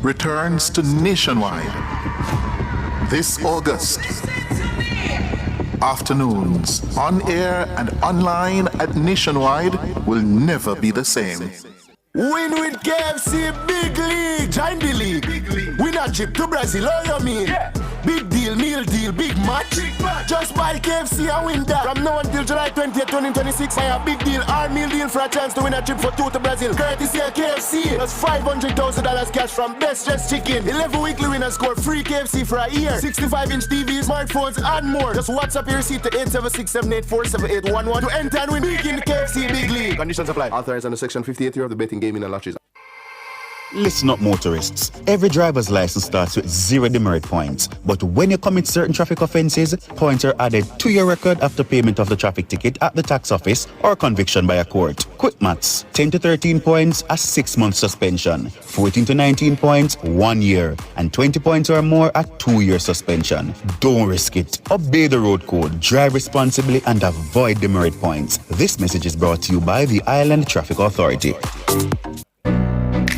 returns to Nationwide this August. Afternoons, on air and online at Nationwide will never be the same. Win with KFC, big league, join the league. Win a trip to Brazil, all you mean? Yeah. Big deal, meal deal, big match. Just buy KFC and win that. From now until July 20th, 2026, buy a big deal or meal deal for a chance to win a trip for two to Brazil. Courtesy of KFC. That's $500,000 cash from Best Dressed Chicken. 11 weekly winners score free KFC for a year. 65-inch TVs, smartphones, and more. Just WhatsApp your receipt to 876-784-7811 to enter and win big in the KFC Big League. Conditions apply. Authorized under Section 58 of the Betting, Gaming and Lotteries. Listen up, motorists. Every driver's license starts with 0 demerit points. But when you commit certain traffic offences, points are added to your record after payment of the traffic ticket at the tax office or conviction by a court. Quick maths. 10 to 13 points, a 6-month suspension. 14 to 19 points, 1 year. And 20 points or more, a 2-year suspension. Don't risk it. Obey the road code, drive responsibly, and avoid demerit points. This message is brought to you by the Island Traffic Authority.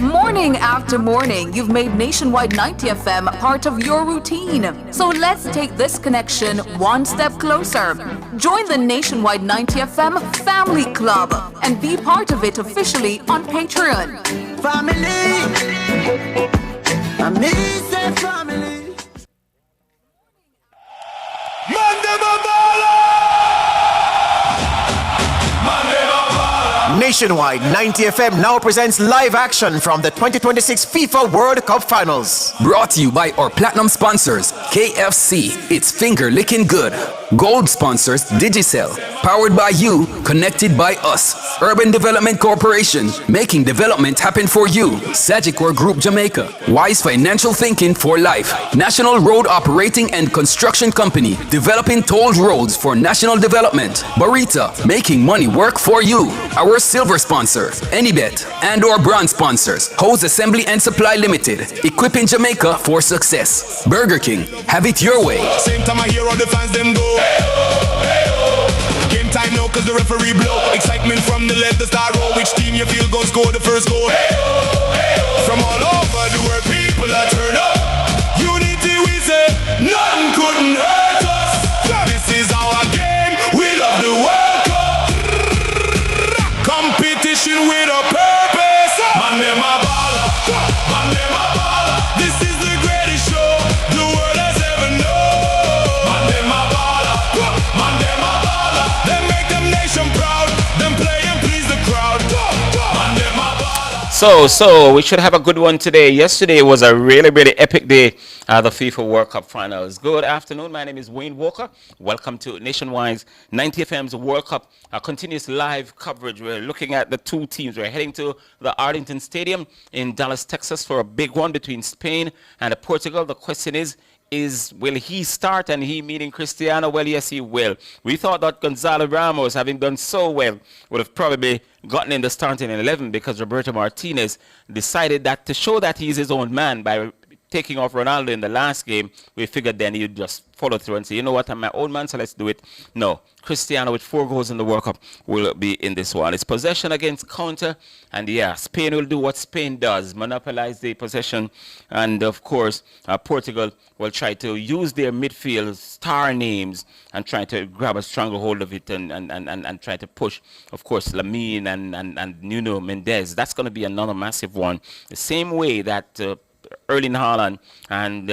Morning after morning, you've made Nationwide 90 FM part of your routine. So let's take this connection one step closer. Join the Nationwide 90 FM Family Club and be part of it officially on Patreon. Family, amazing family. Nationwide 90 FM now presents live action from the 2026 FIFA World Cup Finals. Brought to you by our platinum sponsors, KFC, it's finger licking good. Gold sponsors, Digicel. Powered by you, connected by us. Urban Development Corporation, making development happen for you. Sagicor Group Jamaica, wise financial thinking for life. National Road Operating and Construction Company, developing tolled roads for national development. Barita, making money work for you. Our silver sponsor, Anybet, and our bronze sponsors, Hose Assembly and Supply Limited, equipping Jamaica for success. Burger King, have it your way. Same time I hear all the fans them go. Game time now cause the referee blow. Excitement from the left, the star row. Which team you feel gon' score the first goal? From all over the world people are turn up. Unity we say, nothing couldn't hurt us. This is our game, we love the World Cup. Competition with a purpose. Man them a ball, man them a ball. This is the greatest show the world has ever known. Man them a ball, man them a ball. Them make them nation proud. Them play and please the crowd. Man them a ball. So we should have a good one today. Yesterday was a really epic day. The FIFA World Cup Finals. Good afternoon. My name is Wayne Walker. Welcome to Nationwide's 90 FM's World Cup. Our continuous live coverage. We're looking at the two teams. We're heading to the Arlington Stadium in Dallas, Texas for a big one between Spain and Portugal. The question is will he start, and he meaning Cristiano? Well, yes, he will. We thought that Gonzalo Ramos, having done so well, would have probably gotten in the starting 11 because Roberto Martinez decided that to show that he's his own man by taking off Ronaldo in the last game, we figured then he'd just follow through and say, you know what, I'm my own man, so let's do it. No, Cristiano with 4 goals in the World Cup will be in this one. It's possession against counter, and yeah, Spain will do what Spain does, monopolize the possession, and of course, Portugal will try to use their midfield star names and try to grab a stronger hold of it and try to push, of course, Lamine and Nuno Mendes. That's going to be another massive one. The same way that Erling Haaland and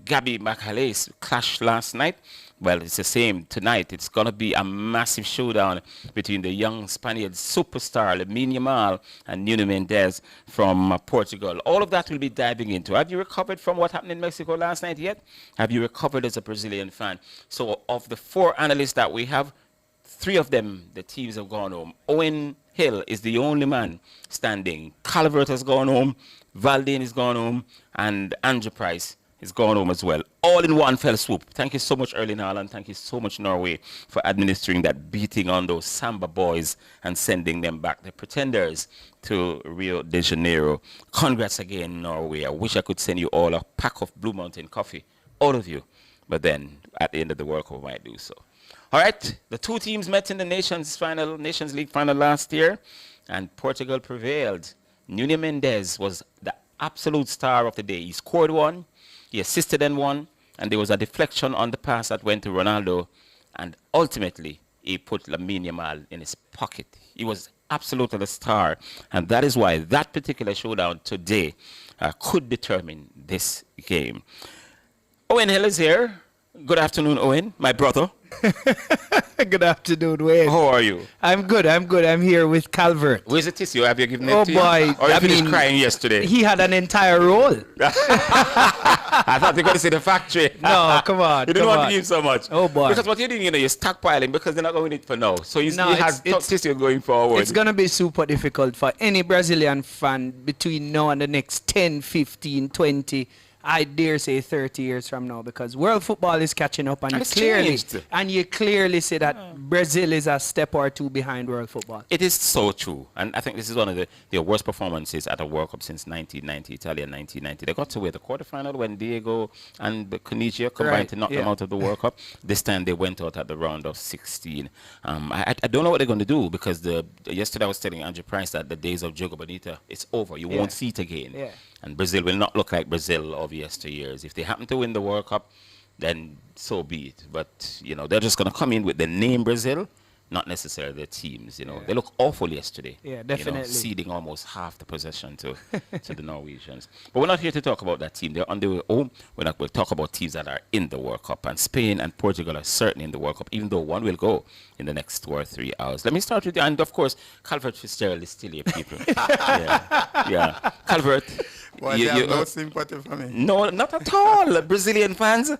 Gabi Magalhaes clashed last night. Well, it's the same tonight. It's going to be a massive showdown between the young Spaniard superstar Lamine Yamal and Nuno Mendes from Portugal. All of that we'll be diving into. Have you recovered from what happened in Mexico last night yet? Have you recovered as a Brazilian fan? So of the 4 analysts that we have, 3 of them, the teams have gone home. Owen Hill is the only man standing. Calvert has gone home. Valdane is gone home, and Andrew Price is gone home as well. All in one fell swoop. Thank you so much, Erling Haaland. Thank you so much, Norway, for administering that beating on those Samba boys and sending them back, the pretenders, to Rio de Janeiro. Congrats again, Norway. I wish I could send you all a pack of Blue Mountain coffee, all of you. But then, at the end of the World Cup, I might do so. All right, the 2 teams met in the Nations League final last year, and Portugal prevailed. Nuno Mendes was the absolute star of the day. He scored one, he assisted in one, and there was a deflection on the pass that went to Ronaldo, and ultimately he put Lamine Yamal in his pocket. He was absolutely the star, and that is why that particular showdown today could determine this game. Owen Hill is here. Good afternoon, Owen, my brother. Good afternoon, Wayne. How are you? I'm good. I'm here with Calvert. Where's the tissue? Have you given it Oh to boy! you? Or you finished crying yesterday? He had an entire roll. I thought you were going to say the factory. No, come on. You didn't come want on. to give so much. Oh boy! Because what you're doing, you're stockpiling because they're not going it for now. So you have tissue going forward. It's going to be super difficult for any Brazilian fan between now and the next 10, 15, 20. I dare say 30 years from now, because world football is catching up, and you clearly see that Brazil is a step or two behind world football. It is so true, and I think this is one of the worst performances at a World Cup since 1990, Italia 1990. They got to win the quarterfinal when Diego and Tunisia combined to knock them out of the World Cup. This time they went out at the round of 16. I don't know what they're going to do, because yesterday I was telling Andrew Price that the days of Diogo Bonita, it's over. You won't see it again. Yeah. And Brazil will not look like Brazil of yesteryears. If they happen to win the World Cup, then so be it. But, they're just going to come in with the name Brazil, not necessarily their teams. They look awful yesterday. Yeah, definitely. Ceding almost half the possession to the Norwegians. But we're not here to talk about that team. They're on their way home. We'll talk about teams that are in the World Cup. And Spain and Portugal are certainly in the World Cup, even though one will go in the next 2 or 3 hours. Let me start with you. And, of course, Calvert Fitzgerald is still here, people. yeah. Calvert. Well, you have no sympathy for me. No, not at all. Brazilian fans.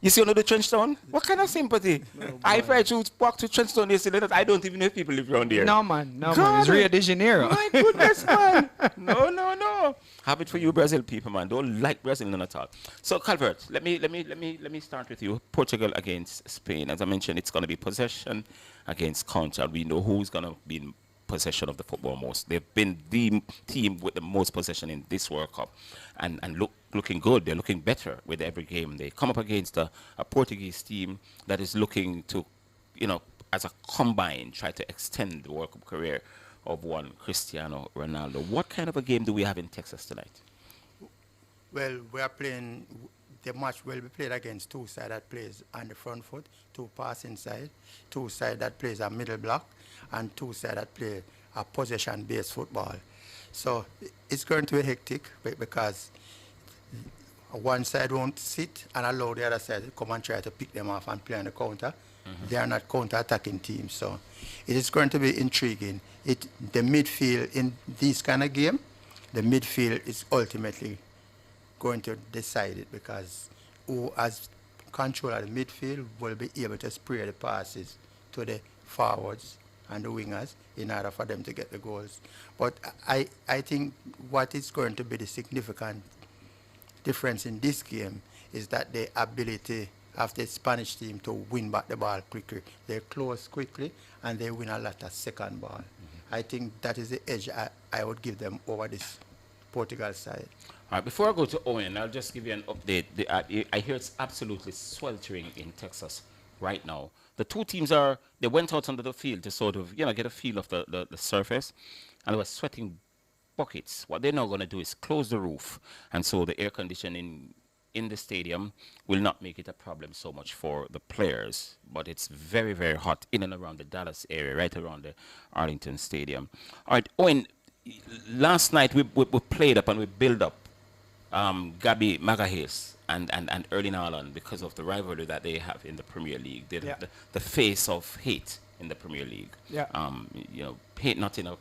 You see under the Trenchtown? What kind of sympathy? I tried to walk to Trenchtown yesterday. I don't even know if people live around here. No, man. It's Rio de Janeiro. My goodness, man. No. Happy for you, Brazil people, man. Don't like Brazil none at all. So, Calvert, let me start with you. Portugal against Spain. As I mentioned, it's going to be possession against counter. We know who's going to be in possession of the football most. They've been the team with the most possession in this World Cup, and looking good. They're looking better with every game. They come up against a Portuguese team that is looking to, as a combine, try to extend the World Cup career of one Cristiano Ronaldo. What kind of a game do we have in Texas tonight? Well, we are playing. The match will be played against two sides that plays on the front foot, two passing side, two sides that plays a middle block, and two sides that play a possession-based football. So it's going to be hectic because one side won't sit and allow the other side to come and try to pick them off and play on the counter. Mm-hmm. They are not counter-attacking teams, so it is going to be intriguing. The midfield in this kind of game, the midfield is ultimately going to decide it, because who has control of the midfield will be able to spray the passes to the forwards and the wingers in order for them to get the goals. But I think what is going to be the significant difference in this game is that the ability of the Spanish team to win back the ball quickly. They close quickly and they win a lot of second ball. Mm-hmm. I think that is the edge I would give them over this Portugal side. All right, before I go to Owen, I'll just give you an update. I hear it's absolutely sweltering in Texas right now. The two teams they went out onto the field to sort of, get a feel of the surface, and they were sweating buckets. What they're now going to do is close the roof, and so the air conditioning in the stadium will not make it a problem so much for the players. But it's very, very hot in and around the Dallas area, right around the Arlington Stadium. All right, Owen, last night we played up and we built up Gabi Magalhaes and Erling Haaland because of the rivalry that they have in the Premier League. They're the face of hate in the Premier League. Yeah. Hate not enough.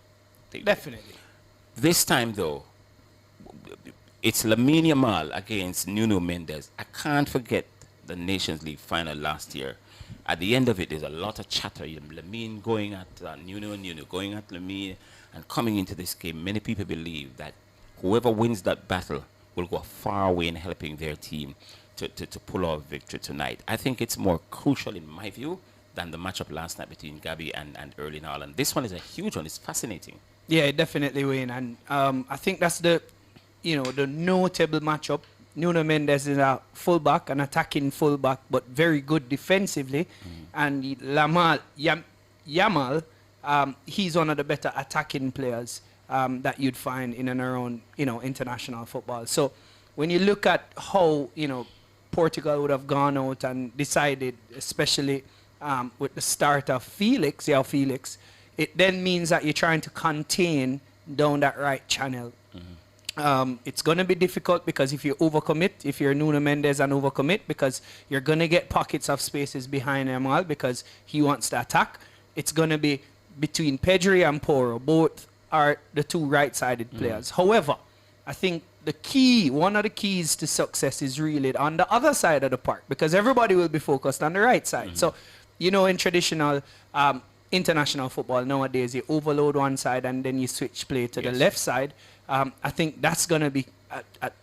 Definitely. This time, though, it's Lamine Yamal against Nuno Mendes. I can't forget the Nations League final last year. At the end of it, there's a lot of chatter. Lamine going at Nuno going at Lamine, and coming into this game, many people believe that whoever wins that battle will go a far way in helping their team to pull off victory tonight. I think it's more crucial, in my view, than the matchup last night between Gabi and Erling Haaland. This one is a huge one. It's fascinating. Yeah, definitely, Wayne. And I think that's the notable matchup. Nuno Mendes is a fullback, an attacking fullback, but very good defensively. And Yamal, he's one of the better attacking players. that you'd find in and around, international football. So when you look at how, Portugal would have gone out and decided, especially with the start of Felix, it then means that you're trying to contain down that right channel. It's going to be difficult because if you overcommit, if you're Nuno Mendes and overcommit, because you're going to get pockets of spaces behind Yamal because he wants to attack. It's going to be between Pedri and Porro. Both are the two right-sided players. However, I think one of the keys to success is really on the other side of the park, because everybody will be focused on the right side. So, in traditional international football nowadays, you overload one side and then you switch play to the left side. I think that's going to be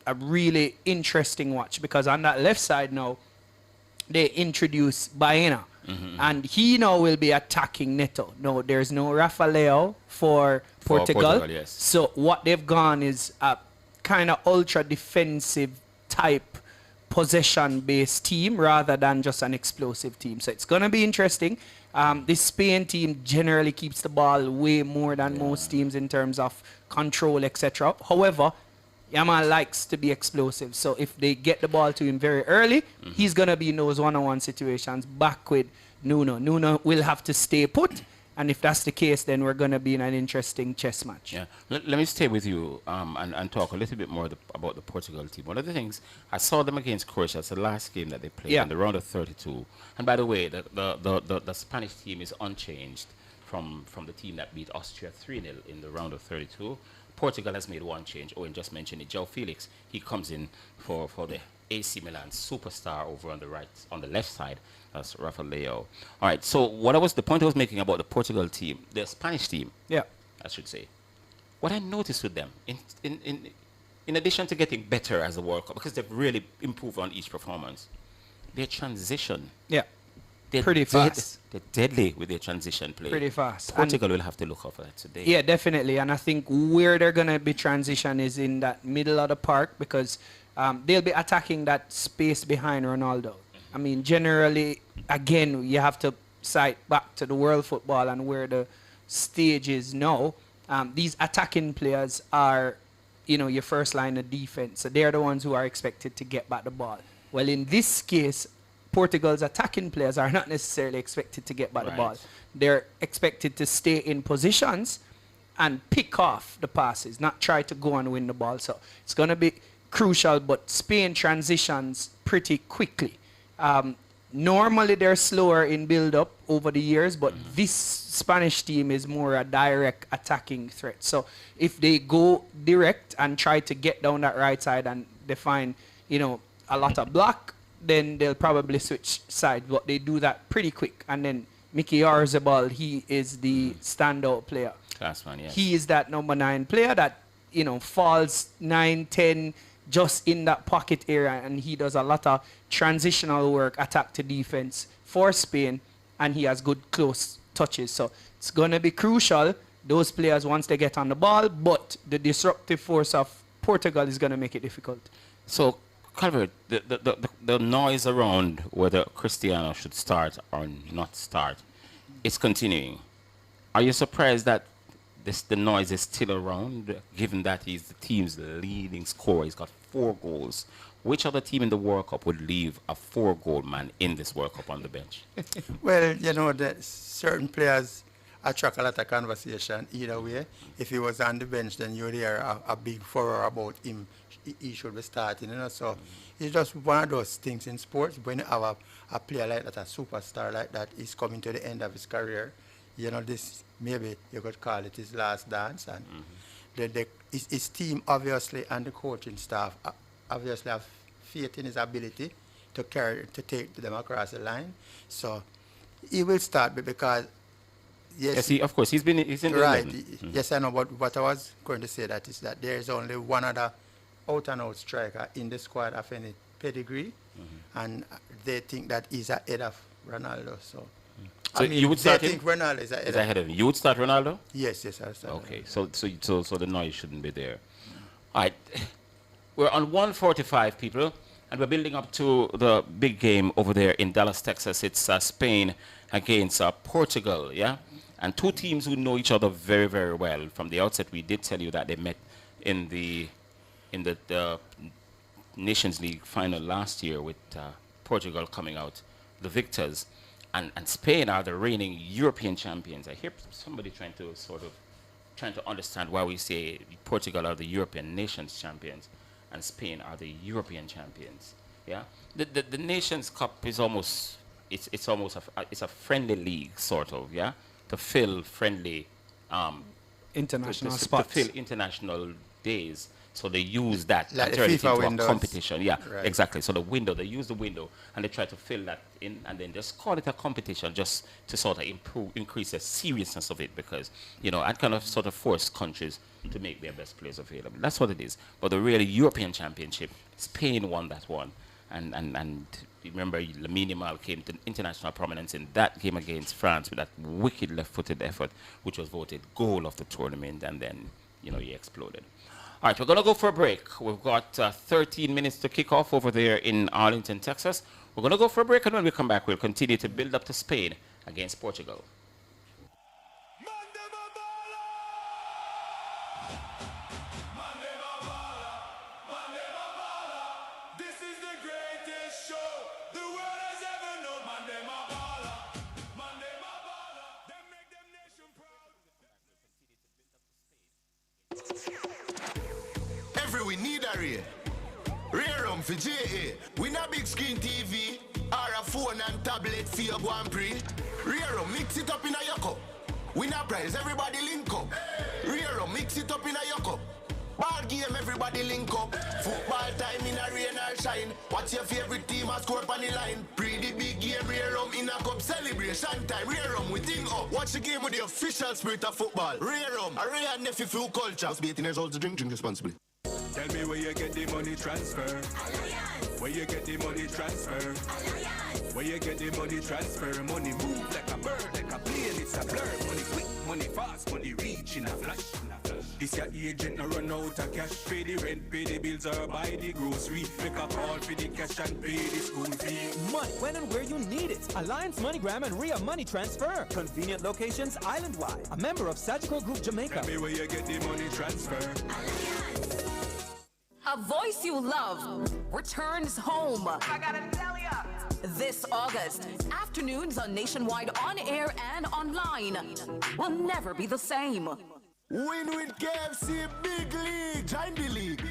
a really interesting watch, because on that left side now, they introduce Baena. And he now will be attacking Neto. No, there's no Rafael for Portugal. So what they've gone is a kind of ultra defensive type possession-based team rather than just an explosive team. So it's going to be interesting. This Spain team generally keeps the ball way more than most teams in terms of control, etc. However, Yamal likes to be explosive. So if they get the ball to him very early, he's going to be in those one-on-one situations back with Nuno. Nuno will have to stay put. And if that's the case, then we're going to be in an interesting chess match. Yeah. Let me stay with you and talk a little bit more about the Portugal team. One of the things, I saw them against Croatia. It's the last game that they played in the round of 32. And by the way, the Spanish team is unchanged from the team that beat Austria 3-0 in the round of 32. Portugal has made one change. Owen just mentioned it. João Felix, he comes in for the AC Milan superstar over on the left side. That's Rafael. All right. So the point I was making about the Portugal team, the Spanish team, I should say. What I noticed with them, in addition to getting better as a World Cup, because they've really improved on each performance, their transition. They're pretty fast. They're deadly with their transition play. Pretty fast. Portugal will have to look out for that today. Yeah, definitely. And I think where they're going to be transition is in that middle of the park, because they'll be attacking that space behind Ronaldo. I mean, generally, again, you have to cite back to the world football and where the stage is now. These attacking players are, your first line of defense. So they're the ones who are expected to get back the ball. Well, in this case, Portugal's attacking players are not necessarily expected to get back the ball. They're expected to stay in positions and pick off the passes, not try to go and win the ball. So it's going to be crucial, but Spain transitions pretty quickly. Normally they're slower in build-up over the years, but this Spanish team is more a direct attacking threat. So if they go direct and try to get down that right side and they find, a lot of block, then they'll probably switch sides, but they do that pretty quick. And then Mickey Oyarzabal, he is the standout player. Class man, yes. He is that number 9 player that, falls 9, 10, just in that pocket area, and he does a lot of transitional work, attack to defense for Spain, and he has good close touches. So it's going to be crucial, those players, once they get on the ball, but the disruptive force of Portugal is going to make it difficult. So, Calvert, the noise around whether Cristiano should start or not start is continuing. Are you surprised that the noise is still around, given that he's the team's leading scorer? He's got 4 goals. Which other team in the World Cup would leave a 4-goal man in this World Cup on the bench? Well, certain players attract a lot of conversation either way. If he was on the bench, then you'd hear a big furor about him. He should be starting, So it's just one of those things in sports. When you have a player like that, a superstar like that, is coming to the end of his career, this maybe you could call it his last dance. And his team, obviously, and the coaching staff obviously have faith in his ability to take them across the line. So he will start, because of course, he's in right. the Yes, I know. But what I was going to say is that there is only one other out-and-out striker in the squad of any pedigree, and they think that he's ahead of Ronaldo. So you would start him? I think Ronaldo is ahead of him. You would start Ronaldo? Yes, I'll start. Okay, so the noise shouldn't be there. All right, we're on 1:45, people, and we're building up to the big game over there in Dallas, Texas. It's Spain against Portugal, yeah? And two teams who know each other very, very well. From the outset, we did tell you that they met in the Nations League final last year with Portugal coming out the victors. And Spain are the reigning European champions. I hear somebody trying to understand why we say Portugal are the European nations champions and Spain are the European champions. Yeah, the Nations Cup is almost it's a friendly league sort of, yeah, to fill friendly international to spots, fill international days. So they use that like and turn it FIFA into windows. a competition. Yeah, Right. exactly. So they use the window and they try to fill that in and then just call it a competition just to sort of increase the seriousness of it because, and kind of sort of force countries to make their best players available. That's what it is. But the real European Championship, Spain won that one. And remember, Lamine Yamal came to international prominence in that game against France with that wicked left-footed effort, which was voted goal of the tournament, and then, he exploded. All right, we're going to go for a break. We've got 13 minutes to kick off over there in Arlington, Texas. We're going to go for a break, and when we come back, we'll continue to build up to Spain against Portugal. We need a rare. Rare room for JA. We not big screen TV or a phone and tablet for your go and pre. Rare room, mix it up in a your cup. We not price, everybody link up. Rare room, mix it up in a your cup. Ball game, everybody link up. Football time in a rain or shine. What's your favorite team or score on the line? Pre the big game, rare room in a cup. Celebration time, rare room, we think up. Watch the game with the official spirit of football. Rare room, a rare nephew full culture. Must be 18 years old to drink responsibly. Tell me where you get the money transfer. Alliance. Where you get the money transfer. Alliance. Where you get the money transfer. Money move like a bird, like a plane, it's a blur. Money quick, money fast, money reach in a flash. This your agent no run out of cash. Pay the rent, pay the bills or buy the grocery. Make a call for the cash and pay the school fee. Money when and where you need it. Alliance MoneyGram and Ria Money Transfer. Convenient locations island-wide. A member of Sagicor Group Jamaica. Tell me where you get the money transfer. Alliance. A voice you love returns home. I gotta tell ya. This August, afternoons on Nationwide on air and online will never be the same. Win with KFC Big League. Join the league.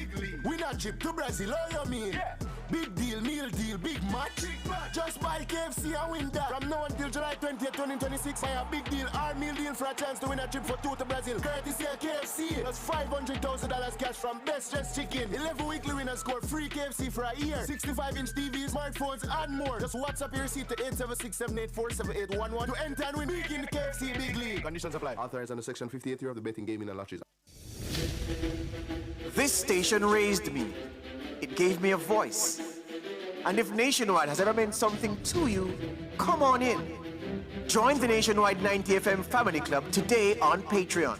Win a trip to Brazil, all you mean? Yeah. Big deal, meal deal, big match. Just buy KFC and win that. From now until July 20th, 2026, buy a big deal or meal deal for a chance to win a trip for two to Brazil. Courtesy of KFC. That's $500,000 cash from Best Dressed Chicken. 11 weekly winners score free KFC for a year. 65-inch TVs, smartphones, and more. Just WhatsApp your receipt to 876-784-7811 to enter and win big in the KFC Big League. Conditions apply. Authorized under Section 58 of the Betting, Gaming and Lotteries. This station raised me. It gave me a voice. And if Nationwide has ever meant something to you, come on in. Join the Nationwide 90 FM Family Club today on Patreon.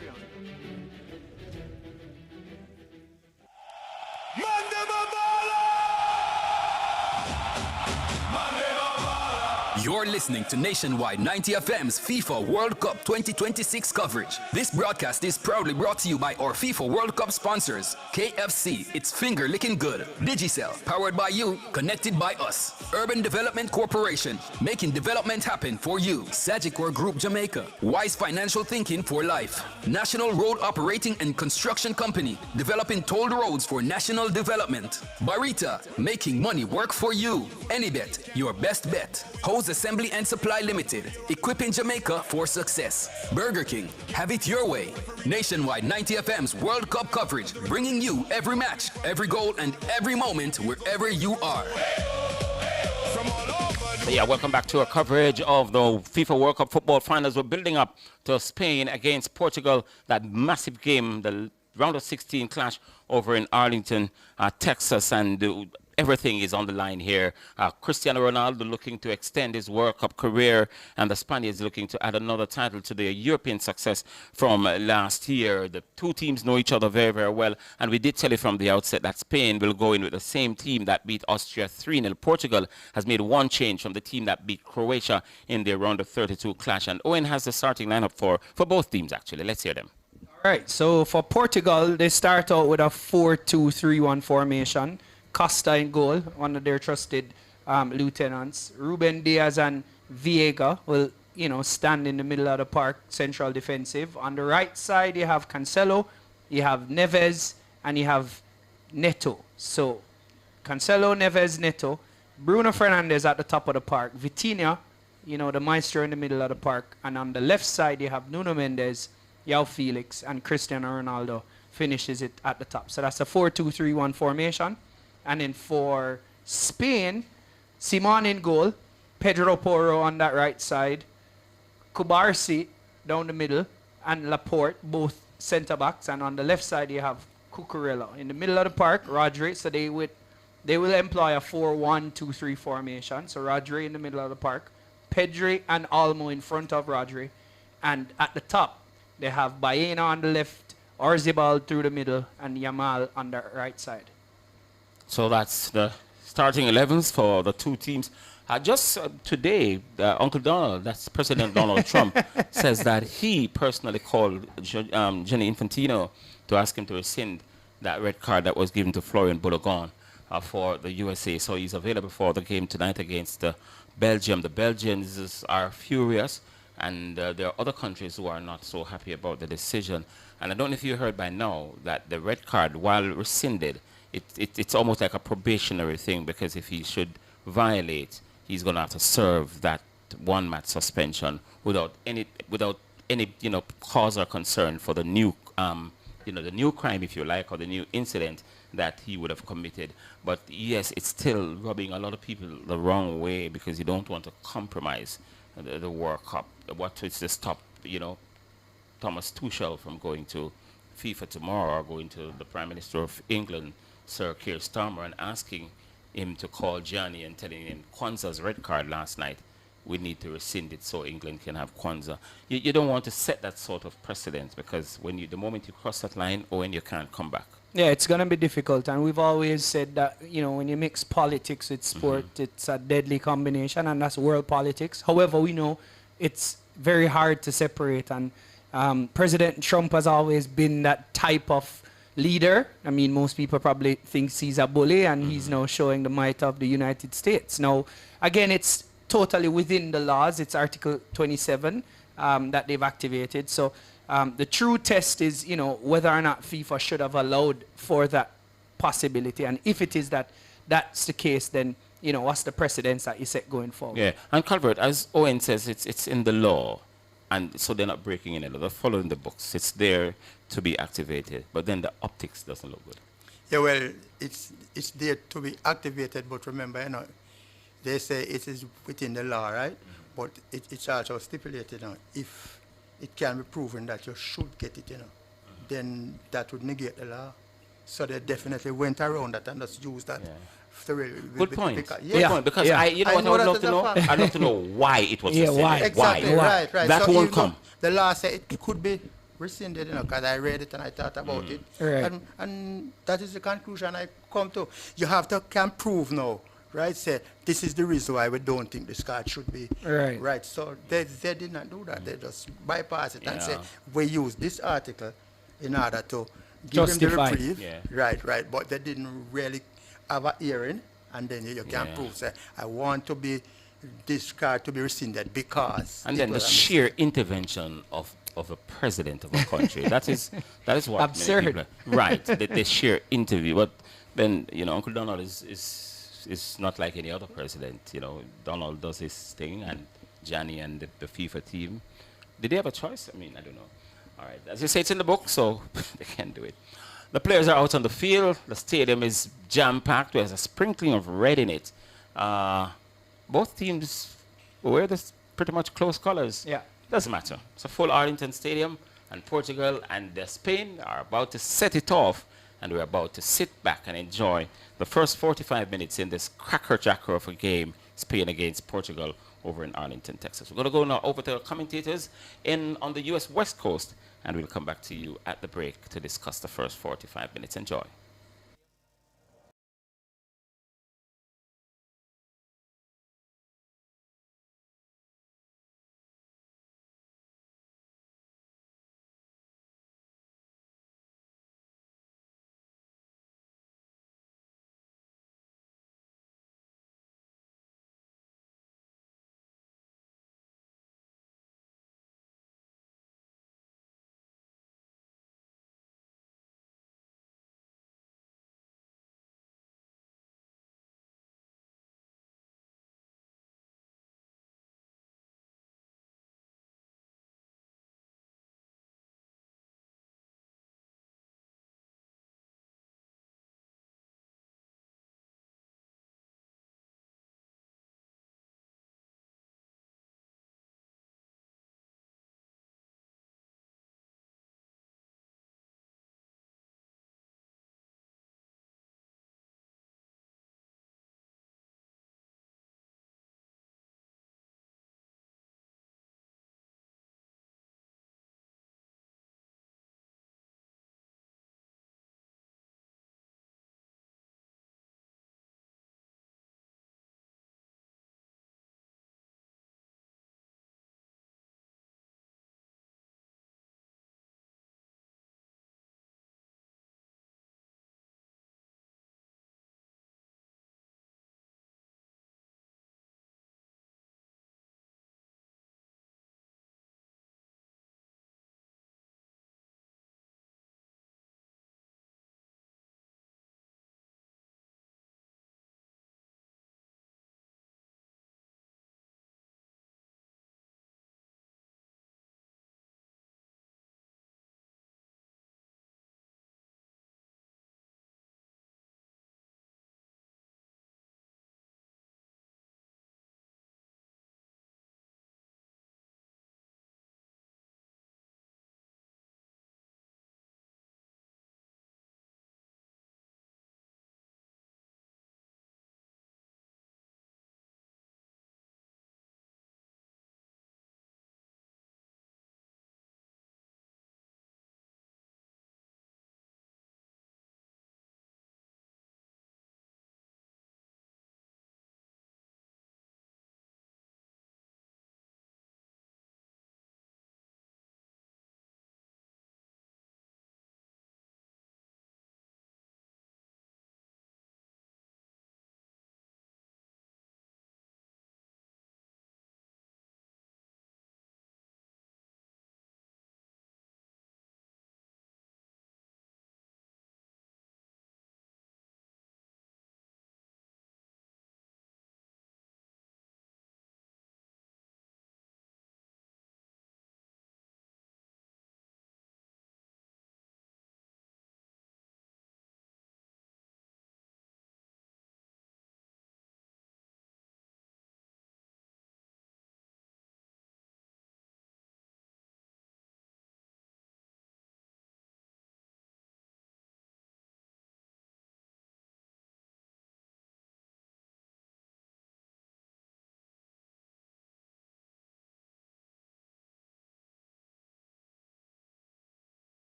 You're listening to Nationwide 90 FM's FIFA World Cup 2026 coverage. This broadcast is proudly brought to you by our FIFA World Cup sponsors, KFC, it's finger licking good, Digicel, powered by you, connected by us, Urban Development Corporation, making development happen for you, Sagicor Group Jamaica, Wise Financial Thinking for Life, National Road Operating and Construction Company, developing tolled roads for national development, Barita, making money work for you, Anybet, your best bet, Hose Assembly and Supply Limited, equipping Jamaica for success. Burger King, have it your way. Nationwide 90 FM's World Cup coverage, bringing you every match, every goal, and every moment wherever you are. Yeah, welcome back to our coverage of the FIFA World Cup football finals. We're building up to Spain against Portugal, that massive game, the round of 16 clash over in Arlington, Texas, and everything is on the line here. Cristiano Ronaldo looking to extend his World Cup career, and the Spaniards looking to add another title to their European success from last year. The two teams know each other very, very well, and we did tell you from the outset that Spain will go in with the same team that beat Austria 3-0. Portugal has made one change from the team that beat Croatia in their round of 32 clash, and Owen has the starting lineup for both teams, actually. Let's hear them. All right, so for Portugal, they start out with a 4-2-3-1 formation. Costa in goal, one of their trusted lieutenants. Ruben Diaz and Viega will, stand in the middle of the park, central defensive. On the right side, you have Cancelo, you have Neves, and you have Neto. So, Cancelo, Neves, Neto. Bruno Fernandes at the top of the park. Vitinha, the maestro in the middle of the park. And on the left side, you have Nuno Mendes, João Felix, and Cristiano Ronaldo finishes it at the top. So that's a 4-2-3-1 formation. And then for Spain, Simon in goal, Pedro Porro on that right side, Kubarsi down the middle, and Laporte, both centre-backs. And on the left side, you have Cucurella. In the middle of the park, Rodri. So they will employ a 4-1-2-3 formation. So Rodri in the middle of the park, Pedri and Olmo in front of Rodri. And at the top, they have Baena on the left, Orzabal through the middle, and Yamal on the right side. So that's the starting 11s for the two teams. Just today, Uncle Donald, that's President Donald Trump, says that he personally called Gianni Infantino to ask him to rescind that red card that was given to Florian Balogun for the USA. So he's available for the game tonight against Belgium. The Belgians are furious, and there are other countries who are not so happy about the decision. And I don't know if you heard by now that the red card, while rescinded, it's almost like a probationary thing, because if he should violate, he's going to have to serve that one-match suspension without any cause or concern for the new the new crime, if you like, or the new incident that he would have committed. But yes, it's still rubbing a lot of people the wrong way, because you don't want to compromise the World Cup. What is to stop Thomas Tuchel from going to FIFA tomorrow, or going to the Prime Minister of England, Sir Keir Starmer, and asking him to call Gianni and telling him Kwanzaa's red card last night, we need to rescind it so England can have Kwanzaa. You don't want to set that sort of precedent, because the moment you cross that line, Owen, you can't come back. Yeah, it's going to be difficult, and we've always said that, when you mix politics with sport, it's a deadly combination, and that's world politics. However, we know it's very hard to separate, and President Trump has always been that type of leader. I mean, most people probably think he's a bully, and he's now showing the might of the United States. Now, again, it's totally within the laws. It's Article 27 that they've activated. So the true test is, whether or not FIFA should have allowed for that possibility. And if it is that's the case, then, what's the precedence that you set going forward? Yeah, and Calvert, as Owen says, it's in the law. And so they're not breaking any law. They're following the books. It's there to be activated, but then the optics doesn't look good. Yeah, well, it's there to be activated, but remember, they say it is within the law, right? But it's also stipulated, if it can be proven that you should get it, then that would negate the law. So they definitely went around that and just used that. Yeah. Good point. Good point, because I would love to know? I'd love to know why it was rescinded. Why? Exactly, why? Right. That so won't come. The law said it could be rescinded, because I read it and I thought about it. Right. And that is the conclusion I come to. You have to can prove now, right? Say, this is the reason why we don't think this card should be. Right. So they did not do that. They just bypass it and say, we use this article in order to give justify him the reprieve. Yeah. Right. But they didn't really have a hearing, and then you can prove, say, I want to be this card to be rescinded because. And then the sheer intervention of a president of a country. that is what absurd. Many people, right. the sheer interview. But then, Uncle Donald is not like any other president. Donald does his thing, and Gianni and the FIFA team. Did they have a choice? I mean, I don't know. All right. As you say, it's in the book, so they can do it. The players are out on the field. The stadium is jam-packed. There's a sprinkling of red in it. Both teams wear this pretty much close colors. Yeah. Doesn't matter. It's a full Arlington Stadium, and Portugal and Spain are about to set it off and we're about to sit back and enjoy the first 45 minutes in this cracker-jacker of a game, Spain against Portugal over in Arlington, Texas. We're going to go now over to our commentators on the U.S. West Coast, and we'll come back to you at the break to discuss the first 45 minutes. Enjoy.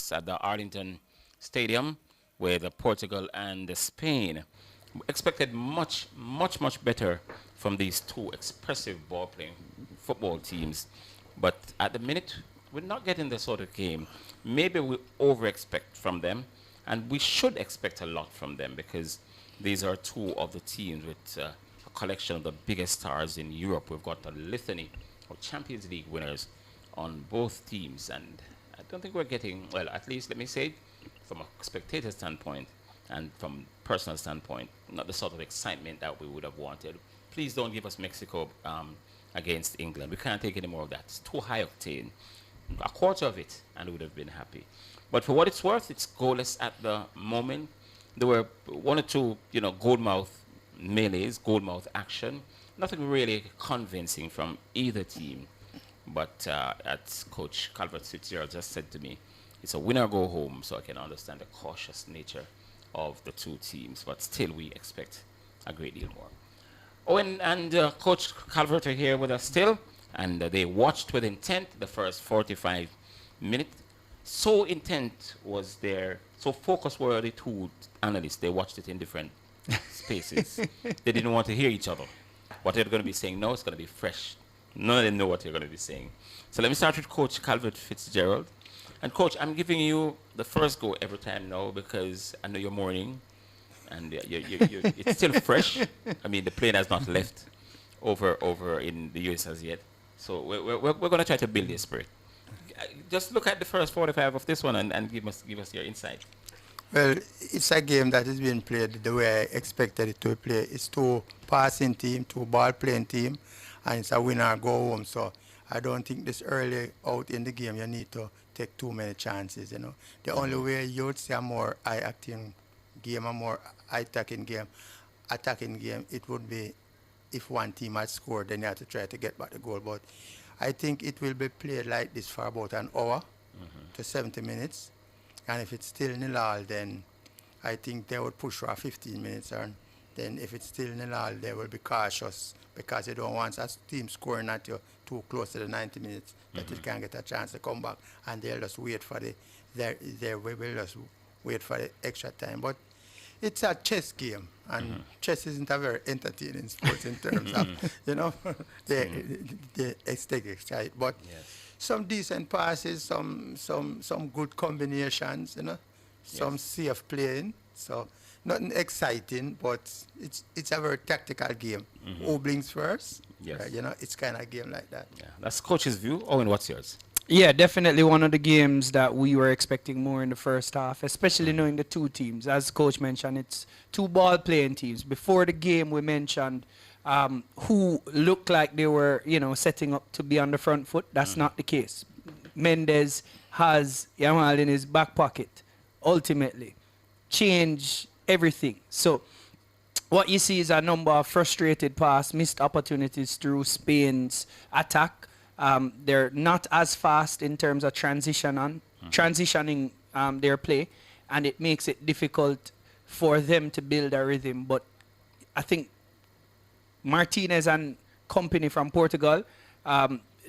That's at the Arlington Stadium with Portugal and Spain. Expected much better from these two expressive ball-playing football teams. But at the minute, we're not getting the sort of game. Maybe we over-expect from them, and we should expect a lot from them because these are two of the teams with a collection of the biggest stars in Europe. We've got a litany of Champions League winners on both teams, and I don't think we're getting, well, at least let me say, from a spectator standpoint and from personal standpoint, not the sort of excitement that we would have wanted. Please don't give us Mexico against England. We can't take any more of that. It's too high octane. A quarter of it, and we would have been happy. But for what it's worth, it's goalless at the moment. There were one or two, goalmouth melees, goalmouth action. Nothing really convincing from either team. But as Coach Calvert Fitzgerald just said to me, it's a winner go home, so I can understand the cautious nature of the two teams. But still, we expect a great deal more. Owen and Coach Calvert are here with us still, and they watched with intent the first 45 minutes. So intent was there, so focused were the two analysts. They watched it in different spaces. They didn't want to hear each other. What they're going to be saying now is going to be fresh. None of them know what you're going to be saying. So let me start with Coach Calvert Fitzgerald. And Coach, I'm giving you the first go every time now because I know you're mourning, and it's still fresh. I mean, the plane has not left over in the US as yet. So we're going to try to build your spirit. Just look at the first 45 of this one and give us your insight. Well, it's a game that is being played the way I expected it to be played. It's two passing team, two ball playing team, and it's a winner go home. So I don't think this early out in the game you need to take too many chances. The only way you would see a more high-acting game, a more attacking game, it would be if one team had scored, then you have to try to get back the goal. But I think it will be played like this for about an hour to 70 minutes. And if it's still 0-0, then I think they would push for 15 minutes. And then if it's still 0-0, they will be cautious because they don't want a team scoring at you too close to the 90 minutes that it can get a chance to come back. And they'll just wait for they will just wait for the extra time. But it's a chess game, and chess isn't a very entertaining sport in terms of, the excitement. But some decent passes, some good combinations, some safe playing. So nothing exciting, but it's a very tactical game. Who blinks first? Yes. It's kind of a game like that. Yeah, that's Coach's view. Owen, what's yours? Yeah, definitely one of the games that we were expecting more in the first half, especially knowing the two teams. As Coach mentioned, it's two ball-playing teams. Before the game, we mentioned who looked like they were, setting up to be on the front foot. That's not the case. Mendes has Yamal in his back pocket, ultimately. Change everything. So what you see is a number of frustrated pass, missed opportunities through Spain's attack. They're not as fast in terms of transitioning their play, and it makes it difficult for them to build a rhythm. But I think Martinez and company from Portugal,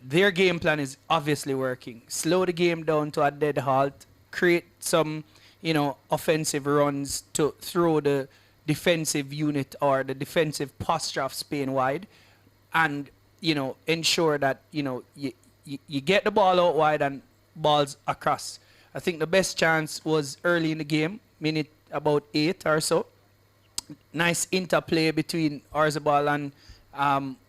their game plan is obviously working. Slow the game down to a dead halt, create some, offensive runs to throw the defensive unit or the defensive posture of Spain wide, and ensure that, you get the ball out wide and balls across. I think the best chance was early in the game, minute about 8 or so. Nice interplay between Orzabal and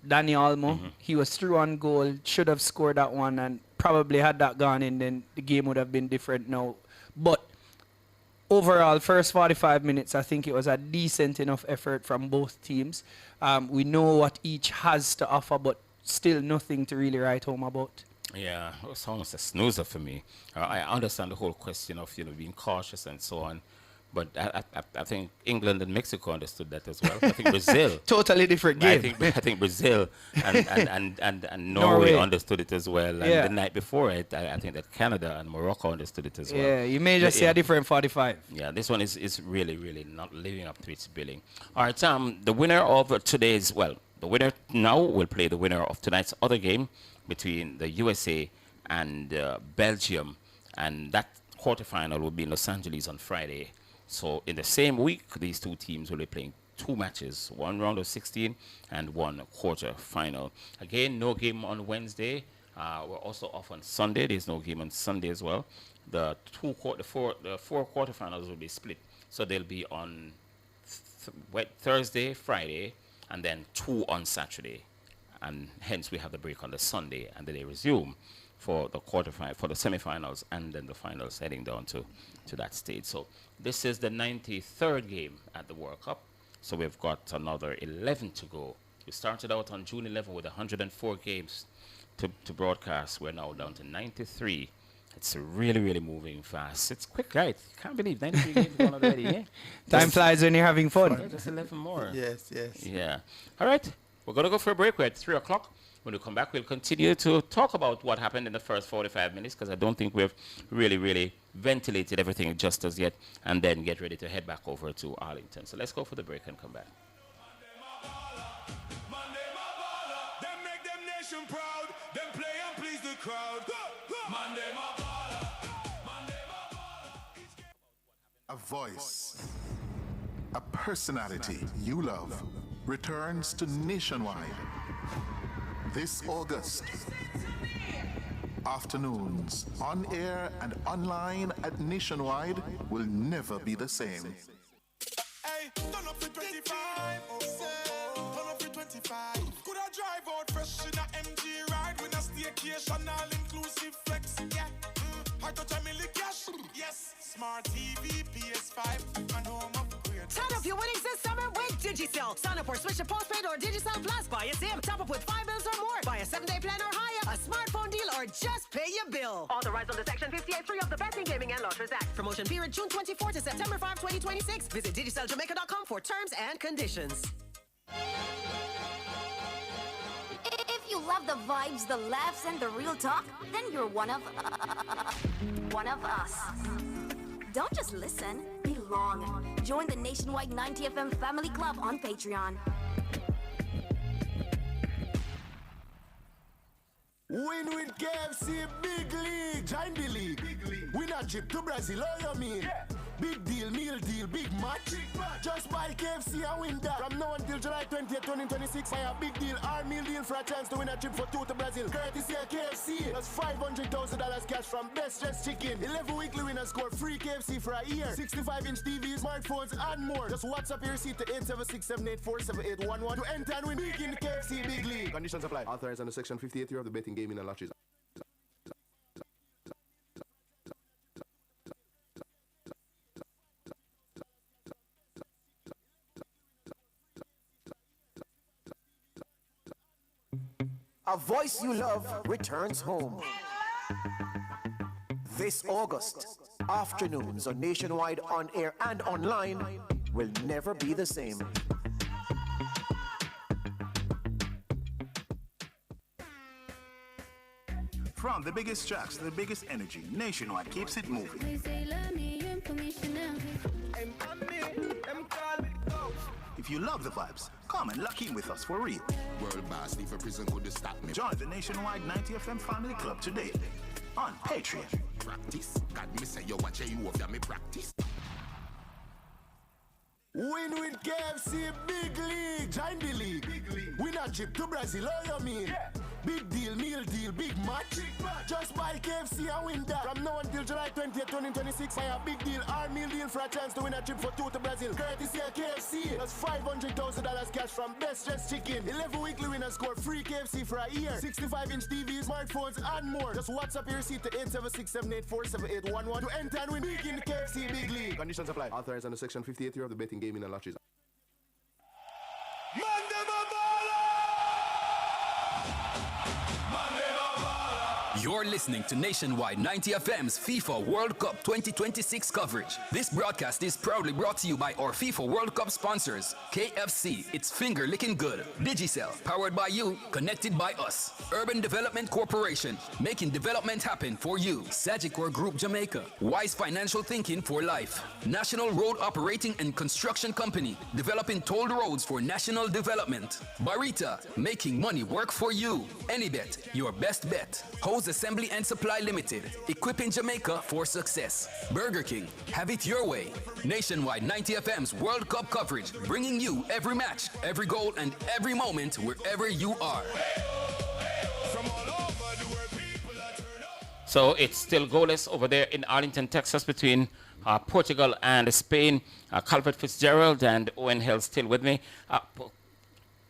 Dani Olmo. He was through on goal, should have scored that one, and probably had that gone in, then the game would have been different now. But overall, first 45 minutes, I think it was a decent enough effort from both teams. We know what each has to offer, but still nothing to really write home about. Yeah, it was almost a snoozer for me. I understand the whole question of being cautious and so on, but I think England and Mexico understood that as well. I think Brazil totally different game. I think Brazil and Norway understood it as well. And the night before it, I think that Canada and Morocco understood it as well. Yeah, you may just see a different 45. Yeah, this one is really, really not living up to its billing. All right, the winner of today's, the winner now will play the winner of tonight's other game between the USA and Belgium, and that quarterfinal will be in Los Angeles on Friday. So in the same week, these two teams will be playing 2 matches, 1 round of 16 and 1 quarter-final. Again, no game on Wednesday. We're also off on Sunday. There's no game on Sunday as well. The 4 quarterfinals will be split. So they'll be on Thursday, Friday, and then 2 on Saturday. And hence we have the break on the Sunday, and then they resume for the semifinals, and then the finals heading down to that stage. So this is the 93rd game at the World Cup. So we've got another 11 to go. We started out on June 11 with 104 games to broadcast. We're now down to 93. It's really, really moving fast. It's quick, right? Can't believe 93 games gone already, yeah? Time flies when you're having fun. Just 11 more. Yes. Yeah. All right. We're going to go for a break. We're at 3 o'clock. When we come back, we'll continue to talk about what happened in the first 45 minutes, because I don't think we've really ventilated everything just as yet, and then get ready to head back over to Arlington. So let's go for the break and come back. A voice, a personality you love returns to Nationwide this August. Afternoons on air and online at Nationwide will never be the same. Hey, turn up to 25. Turn up to 25. Could I drive out fresh in a MG ride with a staycation all inclusive flex? Yeah. I touch a million cash. Yes. Smart TV, PS5, and home upgrade. Turn up your winnings this summer with Digicel. Sign up or switch to postpaid or Digicel Plus. Buy a SIM. Top up with 5 bills or more. Buy a 7-day plan or higher. A smartphone deal or just pay your bill. Authorized under Section 58.3 of the Betting, Gaming and Lotteries Act. Promotion period June 24 to September 5, 2026. Visit DigicelJamaica.com for terms and conditions. If you love the vibes, the laughs, and the real talk, then you're one of us. Don't just listen, belong. Join the Nationwide 90 FM Family Club on Patreon. Win with KFC, big league. Join the league. Win a trip to Brazil, all you mean? Yeah. Big deal, meal deal, big match. Just buy KFC and win that. From now until July 20th, 2026, buy a big deal or meal deal for a chance to win a trip for 2 to Brazil. Courtesy of KFC. That's $500,000 cash from Best Dressed Chicken. 11 weekly winners score free KFC for a year. 65-inch TVs, smartphones, and more. Just WhatsApp your receipt to 876-784-7811 to enter and win big in the KFC Big League. Conditions apply. Authorized under Section 58 of the Betting, Gaming and Lotteries. A voice you love returns home. This August, afternoons on Nationwide on air and online will never be the same. From the biggest tracks to the biggest energy, Nationwide keeps it moving. If you love the vibes, come and lock in with us for real. World boss, leave a prison could stop me. Join the Nationwide 90 FM Family Club today on Patreon. Practice. God me say you watch you over me practice. Win with KFC, big league. Join the league. Win a trip to Brazil, all you mean? Yeah. Big deal, meal deal, big match. Just buy KFC and win that. From now until July 20th, 2026, buy a big deal or meal deal for a chance to win a trip for 2 to Brazil. Courtesy of KFC. That's $500,000 cash from Best Dressed Chicken. 11 weekly winners score free KFC for a year. 65-inch TVs, smartphones, and more. Just WhatsApp your receipt to 876-784-7811 to enter and win big in the KFC Big League. Conditions apply. Authorized under Section 58 of the Betting, Gaming and Lotteries. You're listening to Nationwide 90 FM's FIFA World Cup 2026 coverage. This broadcast is proudly brought to you by our FIFA World Cup sponsors, KFC, it's finger licking good, Digicel, powered by you, connected by us, Urban Development Corporation, making development happen for you, Sagicor Group Jamaica, Wise Financial Thinking for Life, National Road Operating and Construction Company, developing tolled roads for national development, Barita, making money work for you, Anybet, your best bet, Host Hose Assembly and Supply Limited, equipping Jamaica for success. Burger King, have it your way. Nationwide 90 FM's World Cup coverage, bringing you every match, every goal, and every moment wherever you are. So it's still goalless over there in Arlington, Texas, between Portugal and Spain. Calvert Fitzgerald and Owen Hill still with me.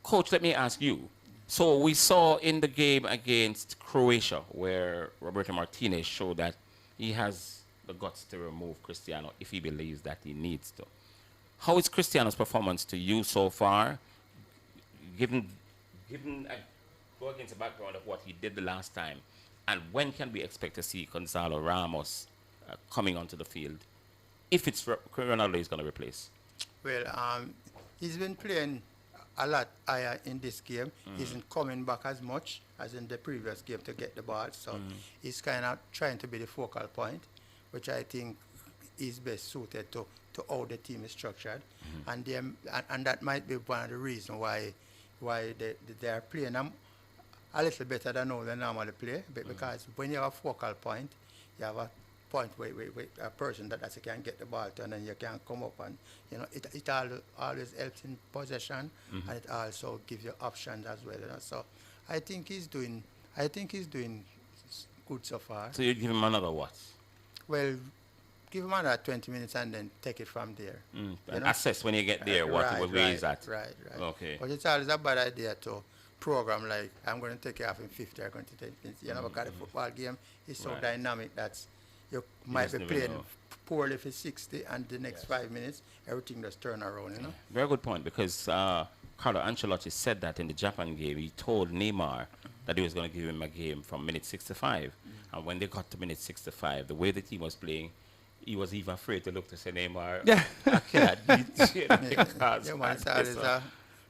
Coach, let me ask you. So we saw in the game against Croatia where Roberto Martinez showed that he has the guts to remove Cristiano if he believes that he needs to. How is Cristiano's performance to you so far, given go against the background of what he did the last time? And when can we expect to see Gonzalo Ramos coming onto the field if it's Ronaldo is going to replace? Well, he's been playing a lot higher in this game. He isn't coming back as much as in the previous game to get the ball. So he's kind of trying to be the focal point, which I think is best suited to how the team is structured. And that might be one of the reasons why they are playing a little better than how they normally play, because when you have a focal point, you have a point where a person that can get the ball to, and then you can come up, and it always helps in possession, and it also gives you options as well. So I think he's doing good so far. So you give him another what? Well, give him another 20 minutes and then take it from there. And assess when you get there where he's at. Right. Okay. But it's always a bad idea to program like, I'm going to take it off in 50, I'm going to take it. Because the football game is so dynamic that you might be playing poorly for 60 and the next 5 minutes, everything just turn around, Very good point, because Carlo Ancelotti said that in the Japan game. He told Neymar that he was going to give him a game from minute 65. And when they got to minute 65, the way the team was playing, he was even afraid to look to say, Neymar, I cannot beat you.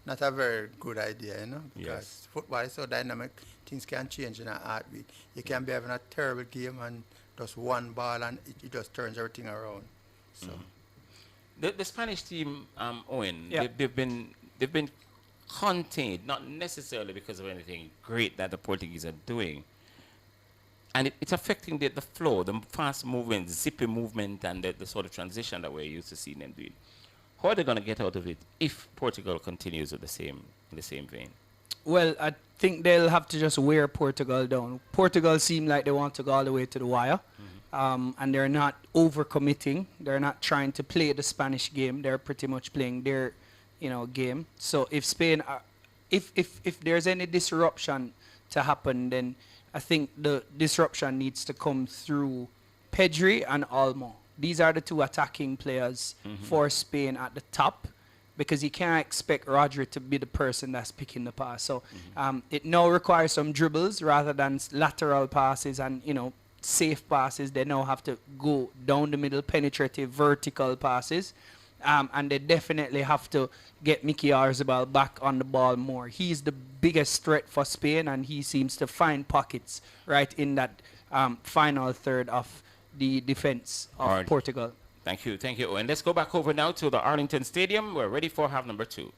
Not a very good idea, because football is so dynamic, things can change in a heartbeat. You can be having a terrible game and just one ball and it just turns everything around. So the Spanish team, Owen, they've been contained, not necessarily because of anything great that the Portuguese are doing. And it's affecting the flow, the fast movement, zippy movement, and the sort of transition that we're used to seeing them doing. How are they going to get out of it if Portugal continues with in the same vein? Well, I think they'll have to just wear Portugal down. Portugal seem like they want to go all the way to the wire, and they're not overcommitting. They're not trying to play the Spanish game. They're pretty much playing their, game. So if Spain, if there's any disruption to happen, then I think the disruption needs to come through Pedri and Olmo. These are the two attacking players for Spain at the top, because you can't expect Rodri to be the person that's picking the pass. So it now requires some dribbles rather than lateral passes and, safe passes. They now have to go down the middle, penetrative, vertical passes. And they definitely have to get Mickey Oyarzabal back on the ball more. He's the biggest threat for Spain, and he seems to find pockets right in that final third of the defense of Portugal. Thank you. And let's go back over now to the Arlington Stadium. We're ready for half number 2.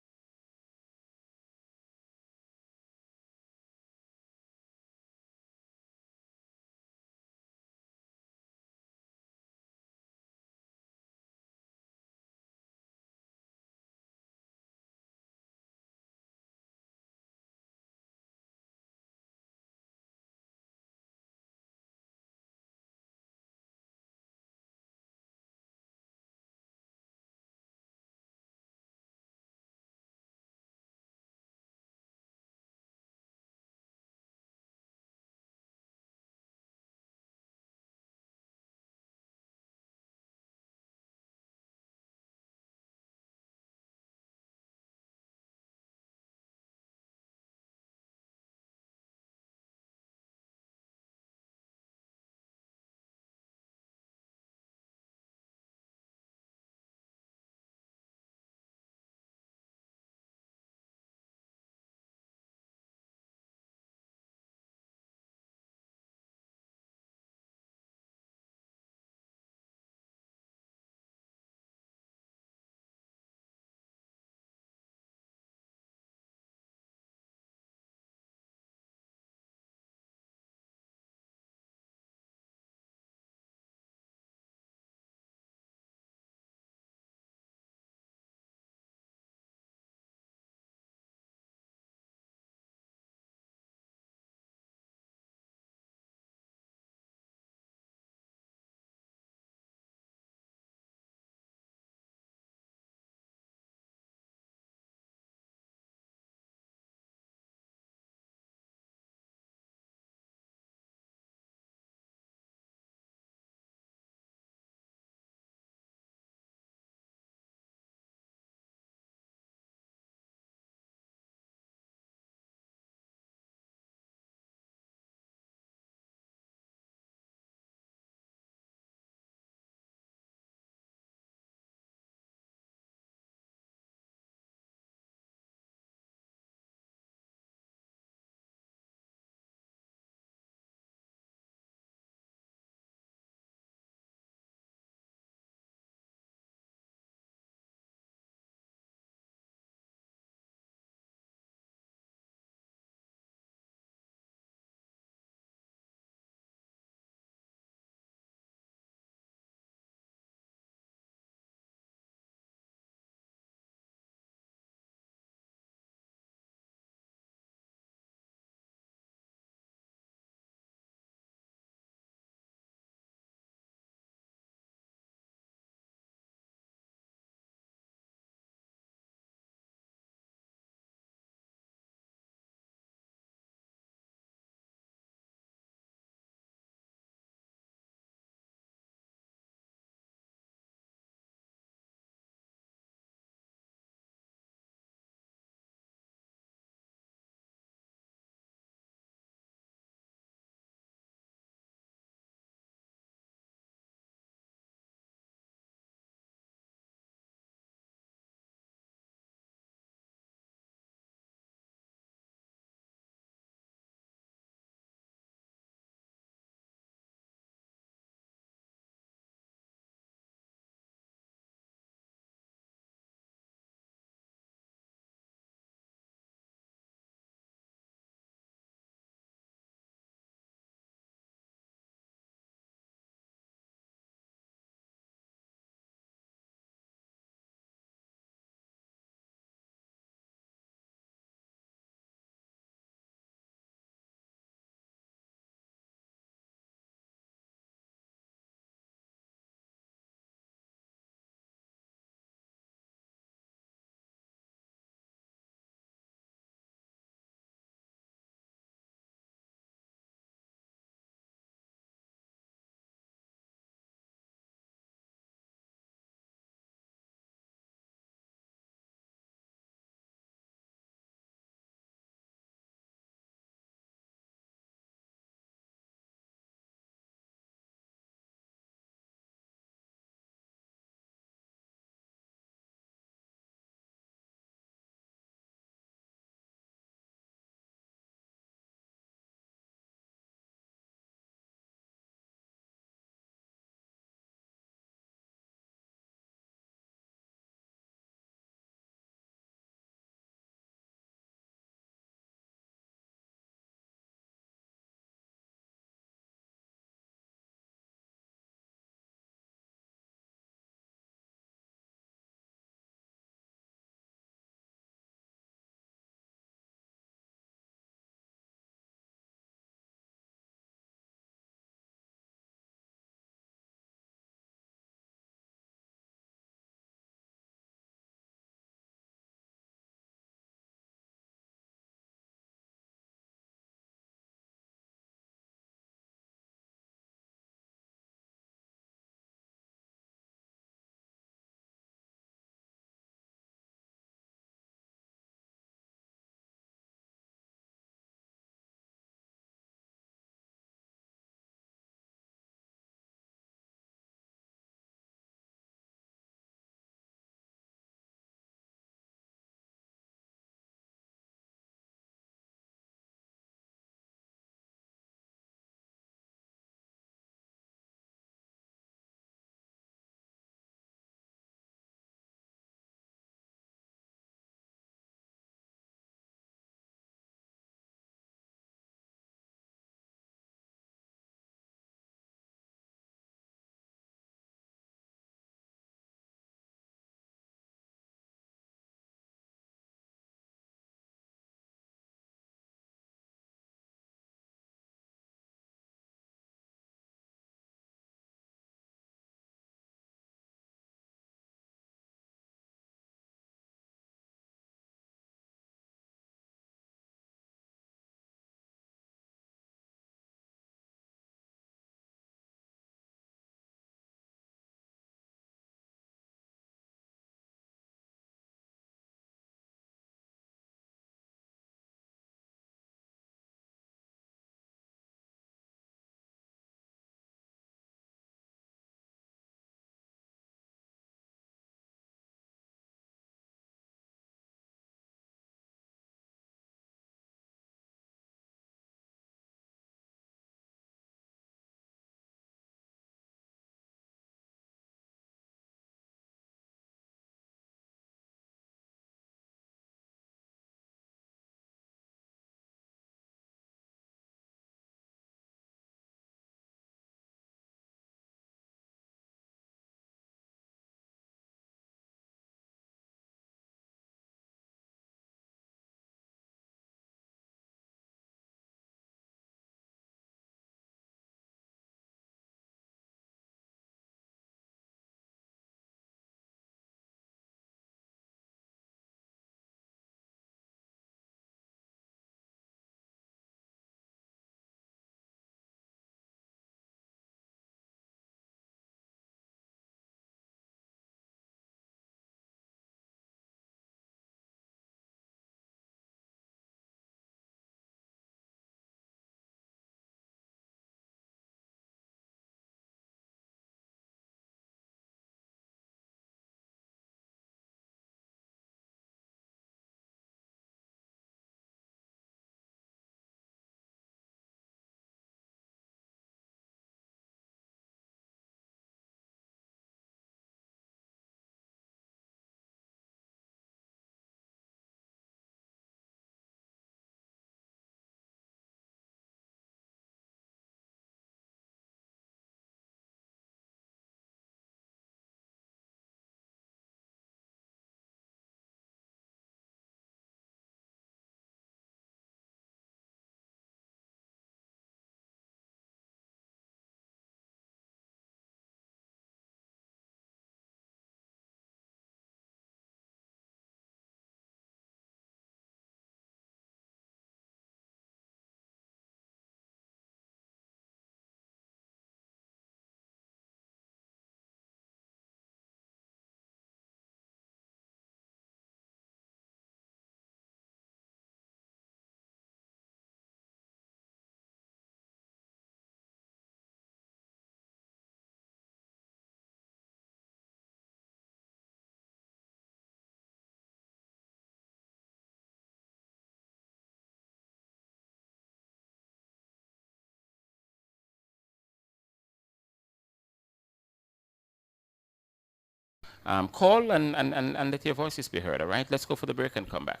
call and let your voices be heard, all right? Let's go for the break and come back.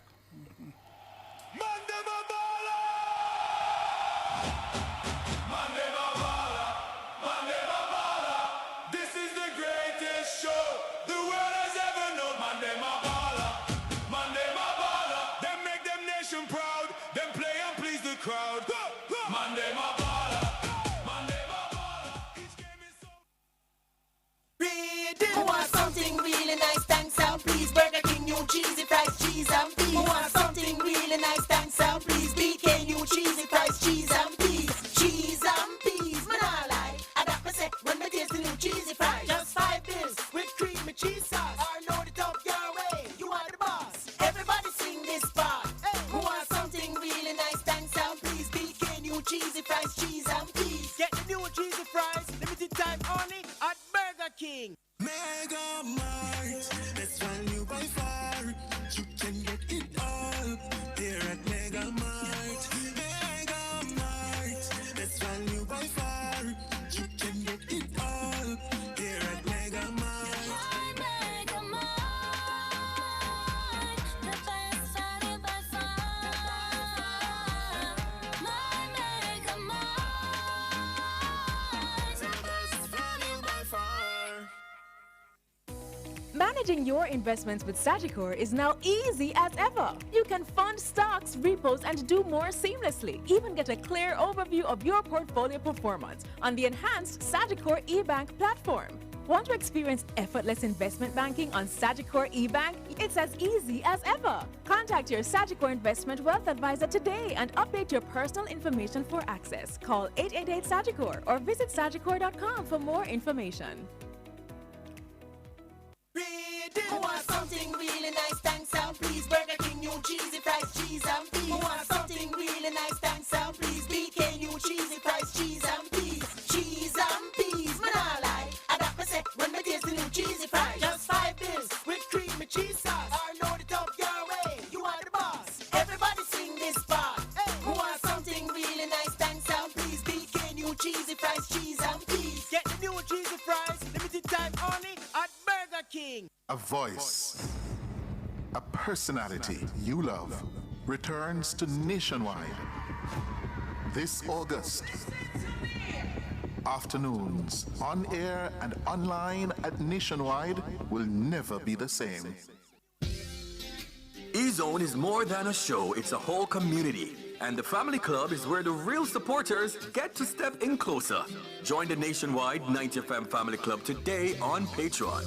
Who wants something really nice, thanks and please. Burger King, new cheesy fries, cheese and peas. Who wants something really nice, thanks and please. BK, new cheesy fries, cheese and peas. Cheese and peas, man, I like. I got my set when I taste the new cheesy fries. Just 5 bills with cream and cheese sauce. Or load it up your way, you are the boss. Everybody sing this part. Who wants something really nice, thanks and please. BK, new cheesy fries, cheese and peas. Get the new cheesy fries, limited time only at Burger King. Mega Mart, best value by far. You can get it all here at Mega Mart. Mega Mart, best value by far. You can get it all here at Mega Mart. Mega Mart, the best value by far. My Mega Mart, the best value by far. Managing your investments with Sagicor is now easy as ever. You can fund stocks, repos, and do more seamlessly. Even get a clear overview of your portfolio performance on the enhanced Sagicor eBank platform. Want to experience effortless investment banking on Sagicor eBank? It's as easy as ever. Contact your Sagicor Investment Wealth Advisor today and update your personal information for access. Call 888-SAGICOR or visit sagicor.com for more information. Who wants something really nice, thanks and please. Burger King, new cheesy fries, cheese and peas. Who wants something really nice, thanks and please. BK, new cheesy fries, cheese and peas. Cheese and peas, man, I like. I got my set when I taste the new cheesy fries. Just 5 bills with cream and cheese sauce. Or load it up your way, you are the boss. Everybody sing this part. Who wants something really nice, thanks and please. BK, new cheesy fries, cheese and peas. Get the new cheesy fries, limited time only at Burger King. A voice, a personality you love returns to Nationwide this August. Afternoons on air and online at Nationwide will never be the same. E-Zone is more than a show, it's a whole community. And the Family Club is where the real supporters get to step in closer. Join the Nationwide 90 FM Family Club today on Patreon.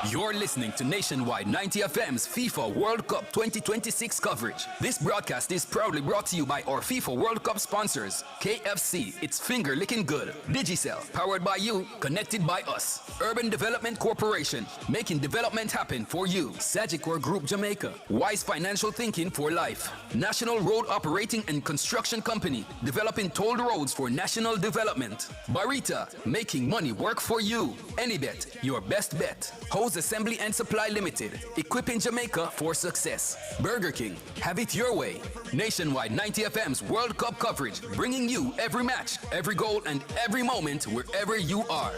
You're listening to Nationwide 90 FM's FIFA World Cup 2026 coverage. This broadcast is proudly brought to you by our FIFA World Cup sponsors, KFC, It's Finger Licking Good, Digicel, powered by you, connected by us, Urban Development Corporation, making development happen for you, Sagicor Group Jamaica, Wise Financial Thinking for Life, National Road Operating and Construction Company, developing tolled roads for national development, Barita, making money work for you, Anybet, your best bet, Hose Assembly and Supply Limited, equipping Jamaica for success. Burger King, have it your way. Nationwide 90 FM's World Cup coverage, bringing you every match, every goal, and every moment wherever you are.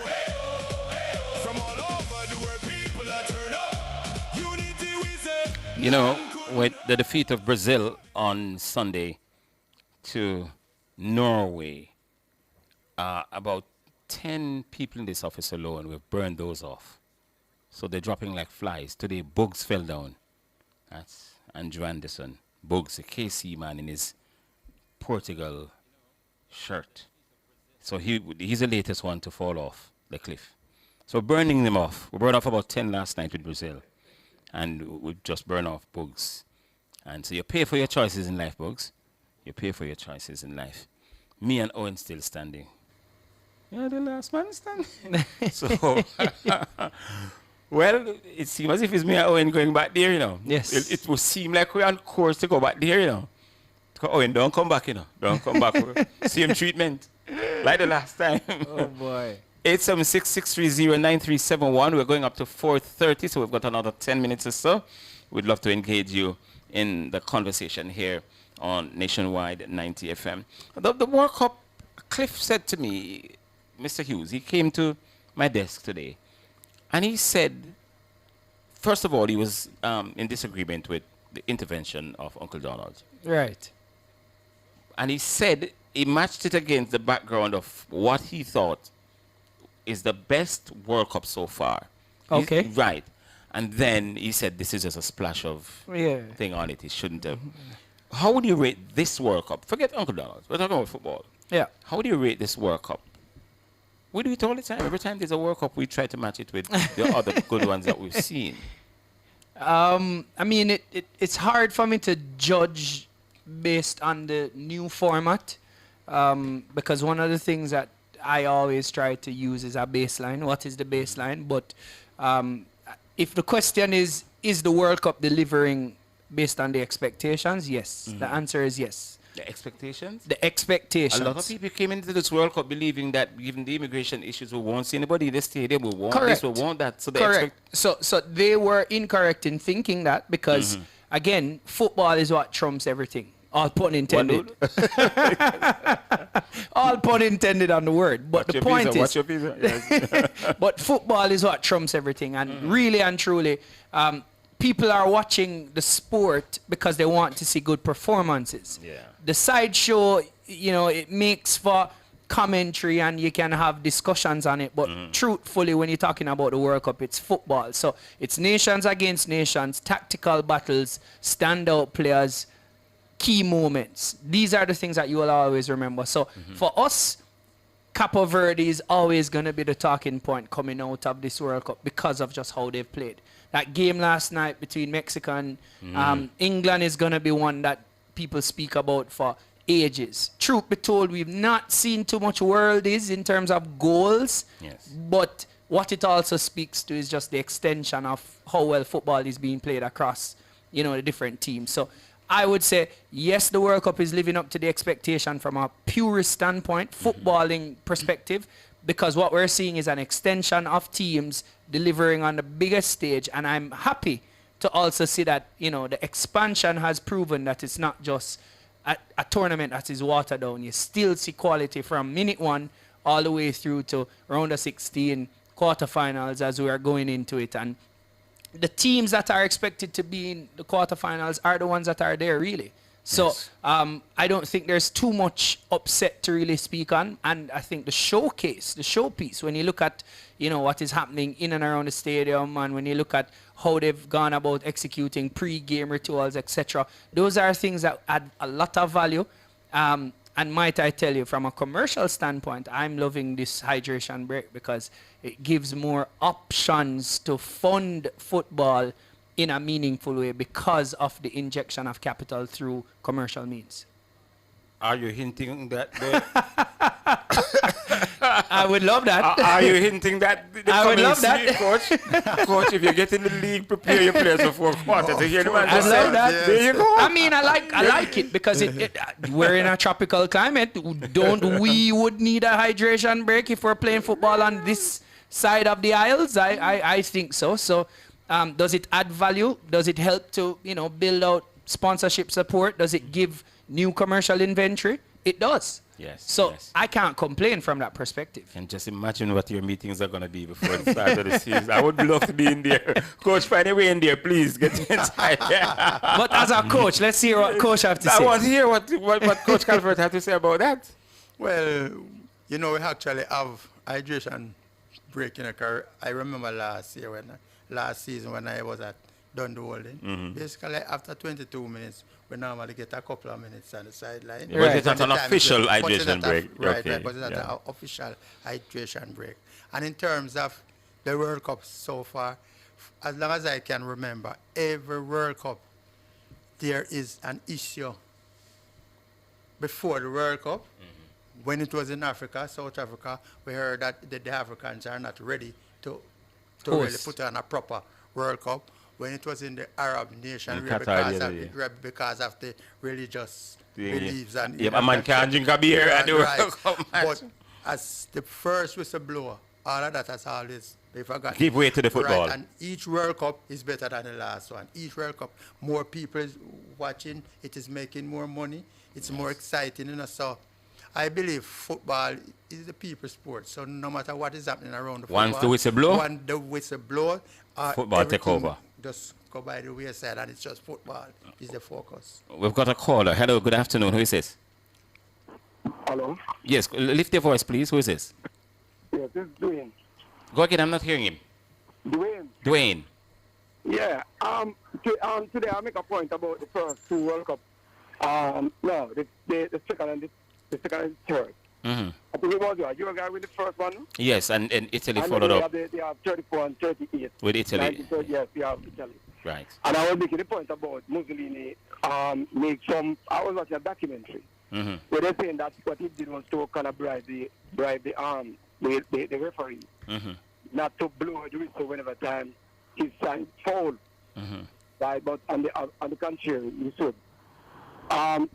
From all over the world, people that turn up. Unity we say. You know, with the defeat of Brazil on Sunday to Norway, about 10 people in this office alone, we've burned those off. So they're dropping like flies. Today, Bugs fell down. That's Andrew Anderson. Bugs, a KC man in his Portugal shirt. So he's the latest one to fall off the cliff. So burning them off. We burned off about 10 last night with Brazil. And we just burn off Bugs. And so you pay for your choices in life, Bugs. You pay for your choices in life. Me and Owen still standing. You're the last man standing. So... Well, it seems as if it's me and Owen going back there, you know. Yes. It will seem like we're on course to go back there, you know. Owen, don't come back, you know. Don't come back. Same treatment. Like the last time. Oh, boy. 876-630-9371. We're going up to 4:30, so we've got another 10 minutes or so. We'd love to engage you in the conversation here on Nationwide 90 FM. The World Cup, Cliff said to me, Mr. Hughes, he came to my desk today, and he said, first of all, he was in disagreement with the intervention of Uncle Donald. Right. And he said he matched it against the background of what he thought is the best World Cup so far. Okay. Right. And then he said this is just a splash of thing on it. It shouldn't have. How would you rate this World Cup? Forget Uncle Donald. We're talking about football. Yeah. How would you rate this World Cup? We do it all the time. Every time there's a World Cup, we try to match it with the other good ones that we've seen. I mean, it's hard for me to judge based on the new format because one of the things that I always try to use is a baseline. What is the baseline? But if the question is the World Cup delivering based on the expectations? Yes. The answer is yes. The expectations? The expectations. A lot of people came into this World Cup believing that given the immigration issues, we won't see anybody in the stadium, we won't Correct. this, we won't that. So Correct. So they were incorrect in thinking that because, again, football is what trumps everything. All pun intended. All pun intended on the word. But the point is, what's your visa? Yes. but football is what trumps everything. And really and truly, people are watching the sport because they want to see good performances. Yeah. The sideshow, it makes for commentary and you can have discussions on it. But truthfully, when you're talking about the World Cup, it's football. So it's nations against nations, tactical battles, standout players, key moments. These are the things that you will always remember. So for us, Capo Verde is always going to be the talking point coming out of this World Cup because of just how they've played. That game last night between Mexico and England is going to be one that people speak about for ages. Truth be told, we've not seen too much worldies in terms of goals. Yes. But what it also speaks to is just the extension of how well football is being played across, the different teams. So I would say, yes, the World Cup is living up to the expectation from a purist standpoint, footballing perspective, because what we're seeing is an extension of teams delivering on the biggest stage. And I'm happy to also see that, the expansion has proven that it's not just a tournament that is watered down. You still see quality from minute one all the way through to round of 16, quarterfinals as we are going into it. And the teams that are expected to be in the quarterfinals are the ones that are there, really. So Yes. I don't think there's too much upset to really speak on. And I think the showpiece, when you look at, what is happening in and around the stadium, and when you look at how they've gone about executing pre-game rituals, etc., those are things that add a lot of value. And might I tell you, from a commercial standpoint, I'm loving this hydration break because it gives more options to fund football in a meaningful way because of the injection of capital through commercial means. Are you hinting that? I would love that. Are you hinting that? I would love that. Coach, if you get in the league, prepare your players for fourth quarter to hear the man I just love say, that. there you go. I mean, I like it because we're in a tropical climate. We would need a hydration break if we're playing football on this side of the aisles? I think so. So does it add value? Does it help to build out sponsorship support? Does it give new commercial inventory? It does. Yes. So yes. I can't complain from that perspective. And just imagine what your meetings are going to be before the start of the season. I would love to be in there. Coach, find a way in there, please. Get inside. But as a coach, let's hear what coach have to say. I want to hear what Coach Calvert had to say about that. Well, we actually have hydration break in a career. I remember last season when I was at Dundee. Basically, after 22 minutes, we normally get a couple of minutes on the sideline. Yeah, right. But it's not an official hydration break. Right, but it's not an official hydration break. And in terms of the World Cup so far, as long as I can remember, every World Cup, there is an issue before the World Cup. When it was in Africa, South Africa, we heard that the Africans are not ready to really put on a proper World Cup. When it was in the Arab nation, because of the religious beliefs. And a man can't drink a beer at the World Cup match. But as the first whistleblower all of that has always they forgot. Give way to the football. Right, and each World Cup is better than the last one. Each World Cup, more people is watching. It is making more money. It's more exciting, you know. So I believe football is the people's sport. So no matter what is happening around the football, once the whistle blow, football take over. Just go by the wayside, and it's just football is the focus. We've got a caller. Hello, good afternoon. Who is this? Hello? Yes, lift your voice, please. Who is this? Yes, this is Dwayne. Go again, I'm not hearing him. Dwayne. Yeah, today I make a point about the first two World Cup. No, the second and the second and third. Mm-hmm. I think it was Uruguay with the first one. Yes, and Italy and followed up. They have 34 and 38. With Italy. Yes, we have Italy. Right. And I was making the point about Mussolini make some, I was watching a documentary Mm-hmm. where they're saying that what he did was to kind of bribe the referee Mm-hmm. not to blow the whistle whenever time he signed foul. Mm-hmm. Right, but on the contrary, you should. I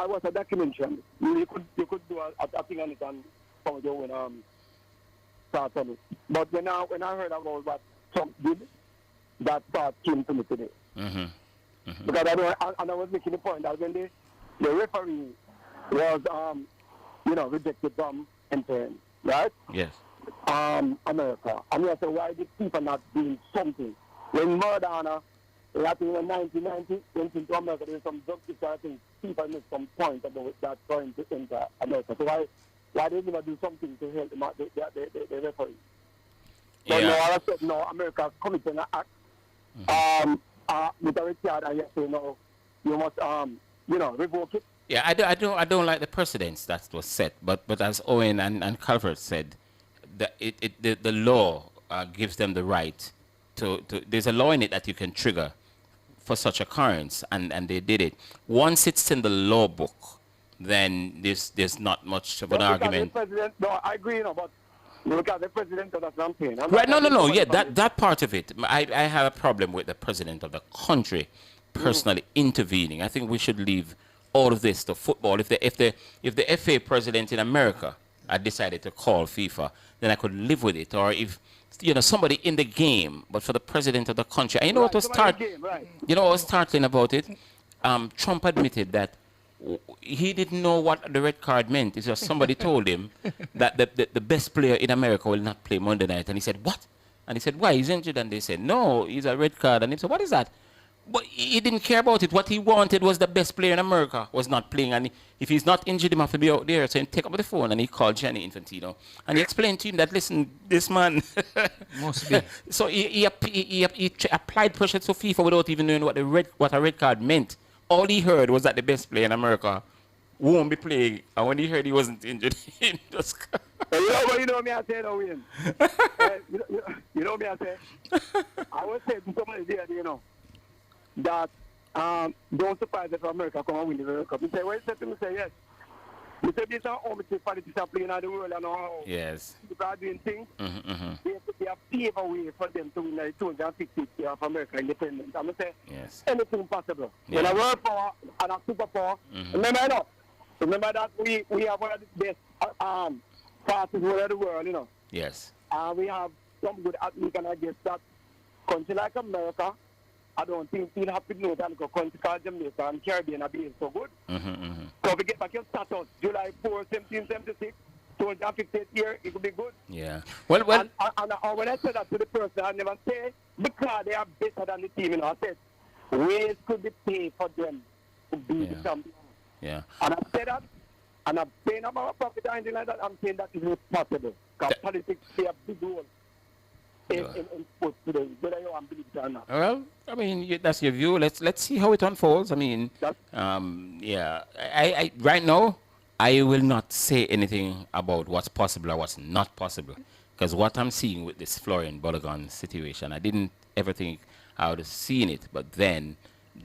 watched a documentary. You could do a thing on it and found your own thoughts on it. But when I heard about what Trump did, that thought came to me today. Mm-hmm. Mm-hmm. Because I was making the point that when the referee was rejected from entering, right? Yes. America. And I said, why did people not doing something? When Maradona, I think in 1990, went into America, there was some drug issue, I think people made some point about that going to enter America. So why didn't they do something to help the referee? So no, America committed an act with a record, and you say, no, you must, revoke it. Yeah, I don't like the precedents that was set, but as Owen and Calvert said, the law gives them the right to there's a law in it that you can trigger for such occurrence, and they did it. Once it's in the law book, then there's not much of an argument. No, I agree, but look at the president, that's what I'm saying. Right, no, yeah, that part of it, I have a problem with the president of the country personally intervening. I think we should leave all of this to football. If the FA president in America had decided to call FIFA, then I could live with it. Or if somebody in the game, but for the president of the country, and what was startling about it? Trump admitted that he didn't know what the red card meant. It's just somebody told him that the best player in America will not play Monday night, and he said, "What?" And he said, "Why? He's injured." And they said, "No, he's a red card." And he said, "What is that?" But he didn't care about it. What he wanted was the best player in America was not playing. And if he's not injured, he must be out there. So he take up the phone and he called Gianni Infantino. And he explained to him that, listen, this man... Must be. So he applied pressure to FIFA without even knowing what a red card meant. All he heard was that the best player in America won't be playing. And when he heard he wasn't injured, he just... you know me, I say, no, Wayne. You know me, I say. I was saying to somebody there, that don't surprise if America come and win the World Cup. He said, well, he said to me, yes. He said, this is how much politics are playing in the world and how people are doing things. They have paved a way for them to win the 250th year of America independence. I'm going to say, anything possible. When a world power and a superpower, remember that we have one of the best parties in the world, Yes. We have some good athletes, and I guess that country like America, I don't think he'll have to know that a country called Jamaica and Caribbean are being so good. So if we get back your status, July 4, 1776, 250th year, it will be good. Yeah. Well. And when I said that to the person, I never say, because they are better than the team, I said, ways could be paid for them to be the champion. Yeah. And I said that, and I'm saying about profit or anything like that, I'm saying that is not possible. Because politics play a big role. In sports today, whether you want to believe it or not. Well, I mean, that's your view. Let's see how it unfolds. I mean, I right now, I will not say anything about what's possible or what's not possible, because what I'm seeing with this Florian Balogun situation, I didn't ever think I would have seen it, but then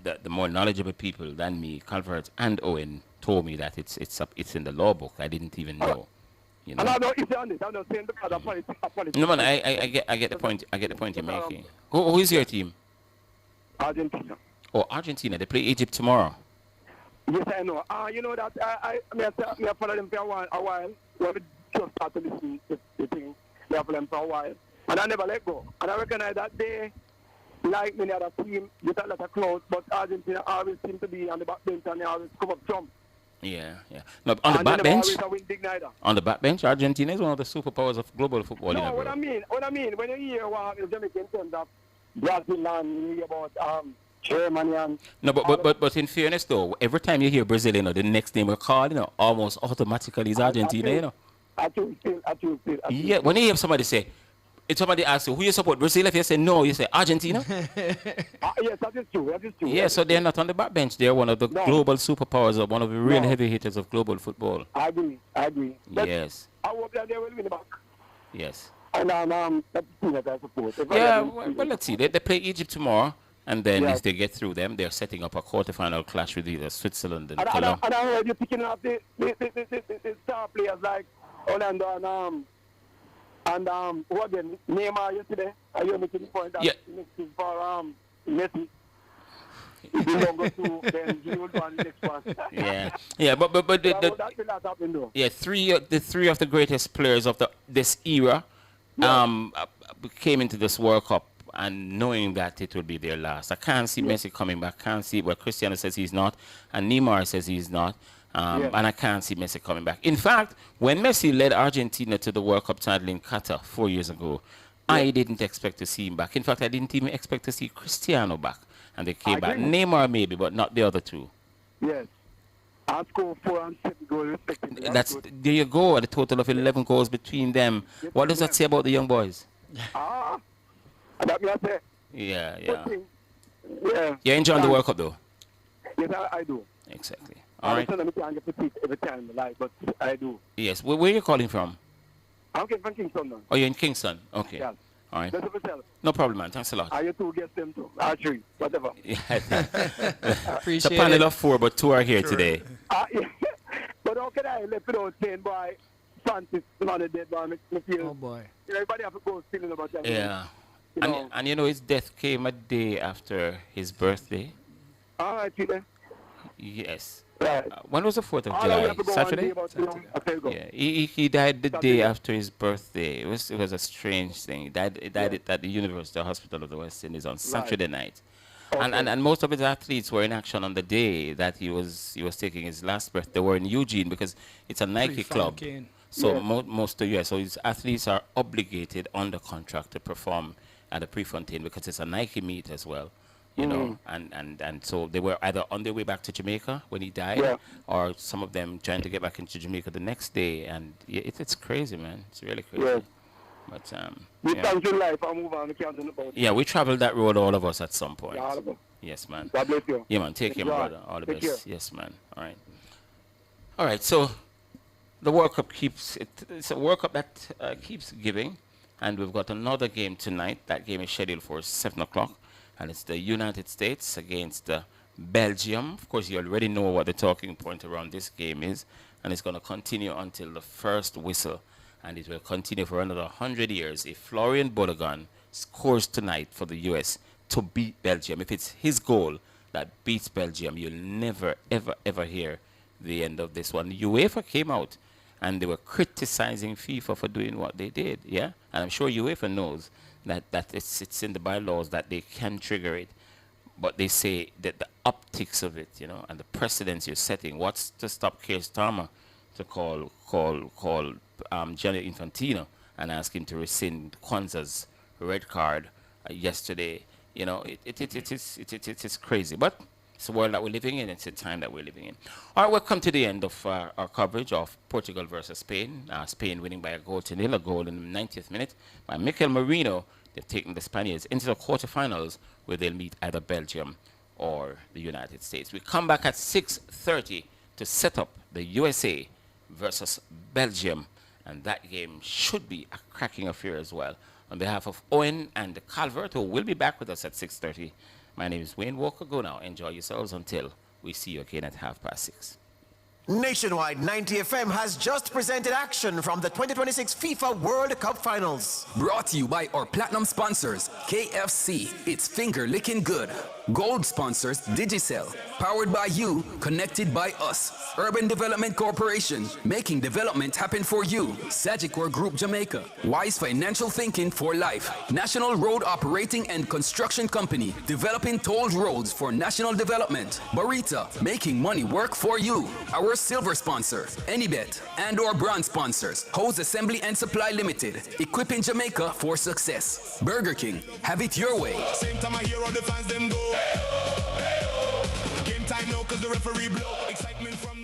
the more knowledgeable people than me, Calvert and Owen, told me that it's in the law book. I didn't even know. And I don't on this. I'm not saying because of politics. No, man, I get the point. I get the point you're making. Who is your team? Argentina. Oh, Argentina. They play Egypt tomorrow. Yes, I know. You know that I follow them for a while. When we just start to listen to the thing. play for them for a while. And I never let go. And I recognize that they, like many other teams, get a lot of close, but Argentina always seem to be on the back bench and they always come up jump. Yeah. No, on the back bench. On the back bench, Argentina is one of the superpowers of global football. No, what I mean, when you hear what the Jamaican terms of Brazil and you hear about Germany and... No, but in fairness though, every time you hear Brazil, the next name we call, almost automatically is Argentina, I choose. Yeah, when you hear somebody say, if somebody asks you, who you support, Brazil, if you say no, you say Argentina? Yes, that is true. Yeah, so they're not on the back bench. They're one of the global superpowers, or one of the real heavy hitters of global football. I agree. Yes. I hope that they will win back. Yes. And that's the team that I support. Well, let's see. They play Egypt tomorrow, and then if they get through them, they're setting up a quarterfinal clash with either Switzerland and Colombia. And I heard you picking up the star players like Orlando and who again? Neymar yesterday. Are you making the point that next is for Messi? If you don't go through, then he will go on the next one. but the three of the greatest players of this era came into this World Cup and knowing that it will be their last. I can't see Messi coming back. Can't see Cristiano says he's not, and Neymar says he's not. And I can't see Messi coming back. In fact, when Messi led Argentina to the World Cup title in Qatar 4 years ago, I didn't expect to see him back. In fact, I didn't even expect to see Cristiano back. And they came back. Neymar maybe, but not the other two. Yes. I scored 4 and 7 goals respectively. There you go, a total of 11 goals between them. What does that say about the young boys? That me I say. Yeah. You're enjoying the World Cup though? Yes, I do. Exactly. All right. I can't get to see every time in life, but I do. Yes. Where are you calling from? I'm from Kingston now. Oh, you're in Kingston? Okay. Yeah. All right. No problem, man. Thanks a lot. Are you two guests them too? 3, whatever. It's a panel of 4, but 2 are here today. But how can I let it out saying, boy, Francis, not a dead boy, me feel... Oh, boy. Everybody have to go feeling about that. Yeah. And his death came a day after his birthday. All right, Chile. Yes. Right. When was the 4th of July? Saturday? Yeah. He died the day after his birthday. It was a strange thing. He died at the University Hospital of the West Indies on Saturday night. Okay. And most of his athletes were in action on the day that he was taking his last breath. They were in Eugene because it's a Nike club. So so his athletes are obligated under contract to perform at the Prefontaine because it's a Nike meet as well. You know, and so they were either on their way back to Jamaica when he died, or some of them trying to get back into Jamaica the next day, and it's crazy, man. It's really crazy. Yeah. But life, I move on. Yeah, we traveled that road, all of us, at some point. Yeah, yes, man. God bless you. Yeah, man. Take care, my brother. All the Take best. Care. Yes, man. All right. So the World Cup it's a World Cup that keeps giving, and we've got another game tonight. That game is scheduled for 7 o'clock. And it's the United States against Belgium. Of course, you already know what the talking point around this game is. And it's going to continue until the first whistle. And it will continue for another 100 years. If Florian Balogun scores tonight for the U.S. to beat Belgium, if it's his goal that beats Belgium, you'll never, ever, ever hear the end of this one. UEFA came out and they were criticizing FIFA for doing what they did. Yeah? And I'm sure UEFA knows that it's in the bylaws that they can trigger it, but they say that the optics of it, and the precedents you're setting. What's to stop Keir Starmer to call Gianni Infantino and ask him to rescind Kwanzaa's red card yesterday? It's crazy, but it's the world that we're living in. It's the time that we're living in. All right, we'll come to the end of our coverage of Portugal versus Spain. Spain winning by a goal to nil, a goal in the 90th minute by Mikel Merino. They've taken the Spaniards into the quarterfinals where they'll meet either Belgium or the United States. We come back at 6:30 to set up the USA versus Belgium, and that game should be a cracking affair as well. On behalf of Owen and Calvert, who will be back with us at 6:30, my name is Wayne Walker. Go now. Enjoy yourselves until we see you again at 6:30. Nationwide 90 FM has just presented action from the 2026 FIFA World Cup Finals. Brought to you by our platinum sponsors, KFC. It's finger licking good. Gold sponsors Digicel. Powered by you, connected by us. Urban Development Corporation, making development happen for you. Sagicor Group Jamaica. Wise financial thinking for life. National Road Operating and Construction Company, developing tolled roads for national development. Barita, making money work for you. Our silver sponsor, Anybet, and our bronze sponsors, Hose Assembly and Supply Limited, equipping Jamaica for success. Burger King, have it your way. Same time I hear all the fans them go. Hey-oh, hey-oh. Game time now 'cause the referee blow. Excitement from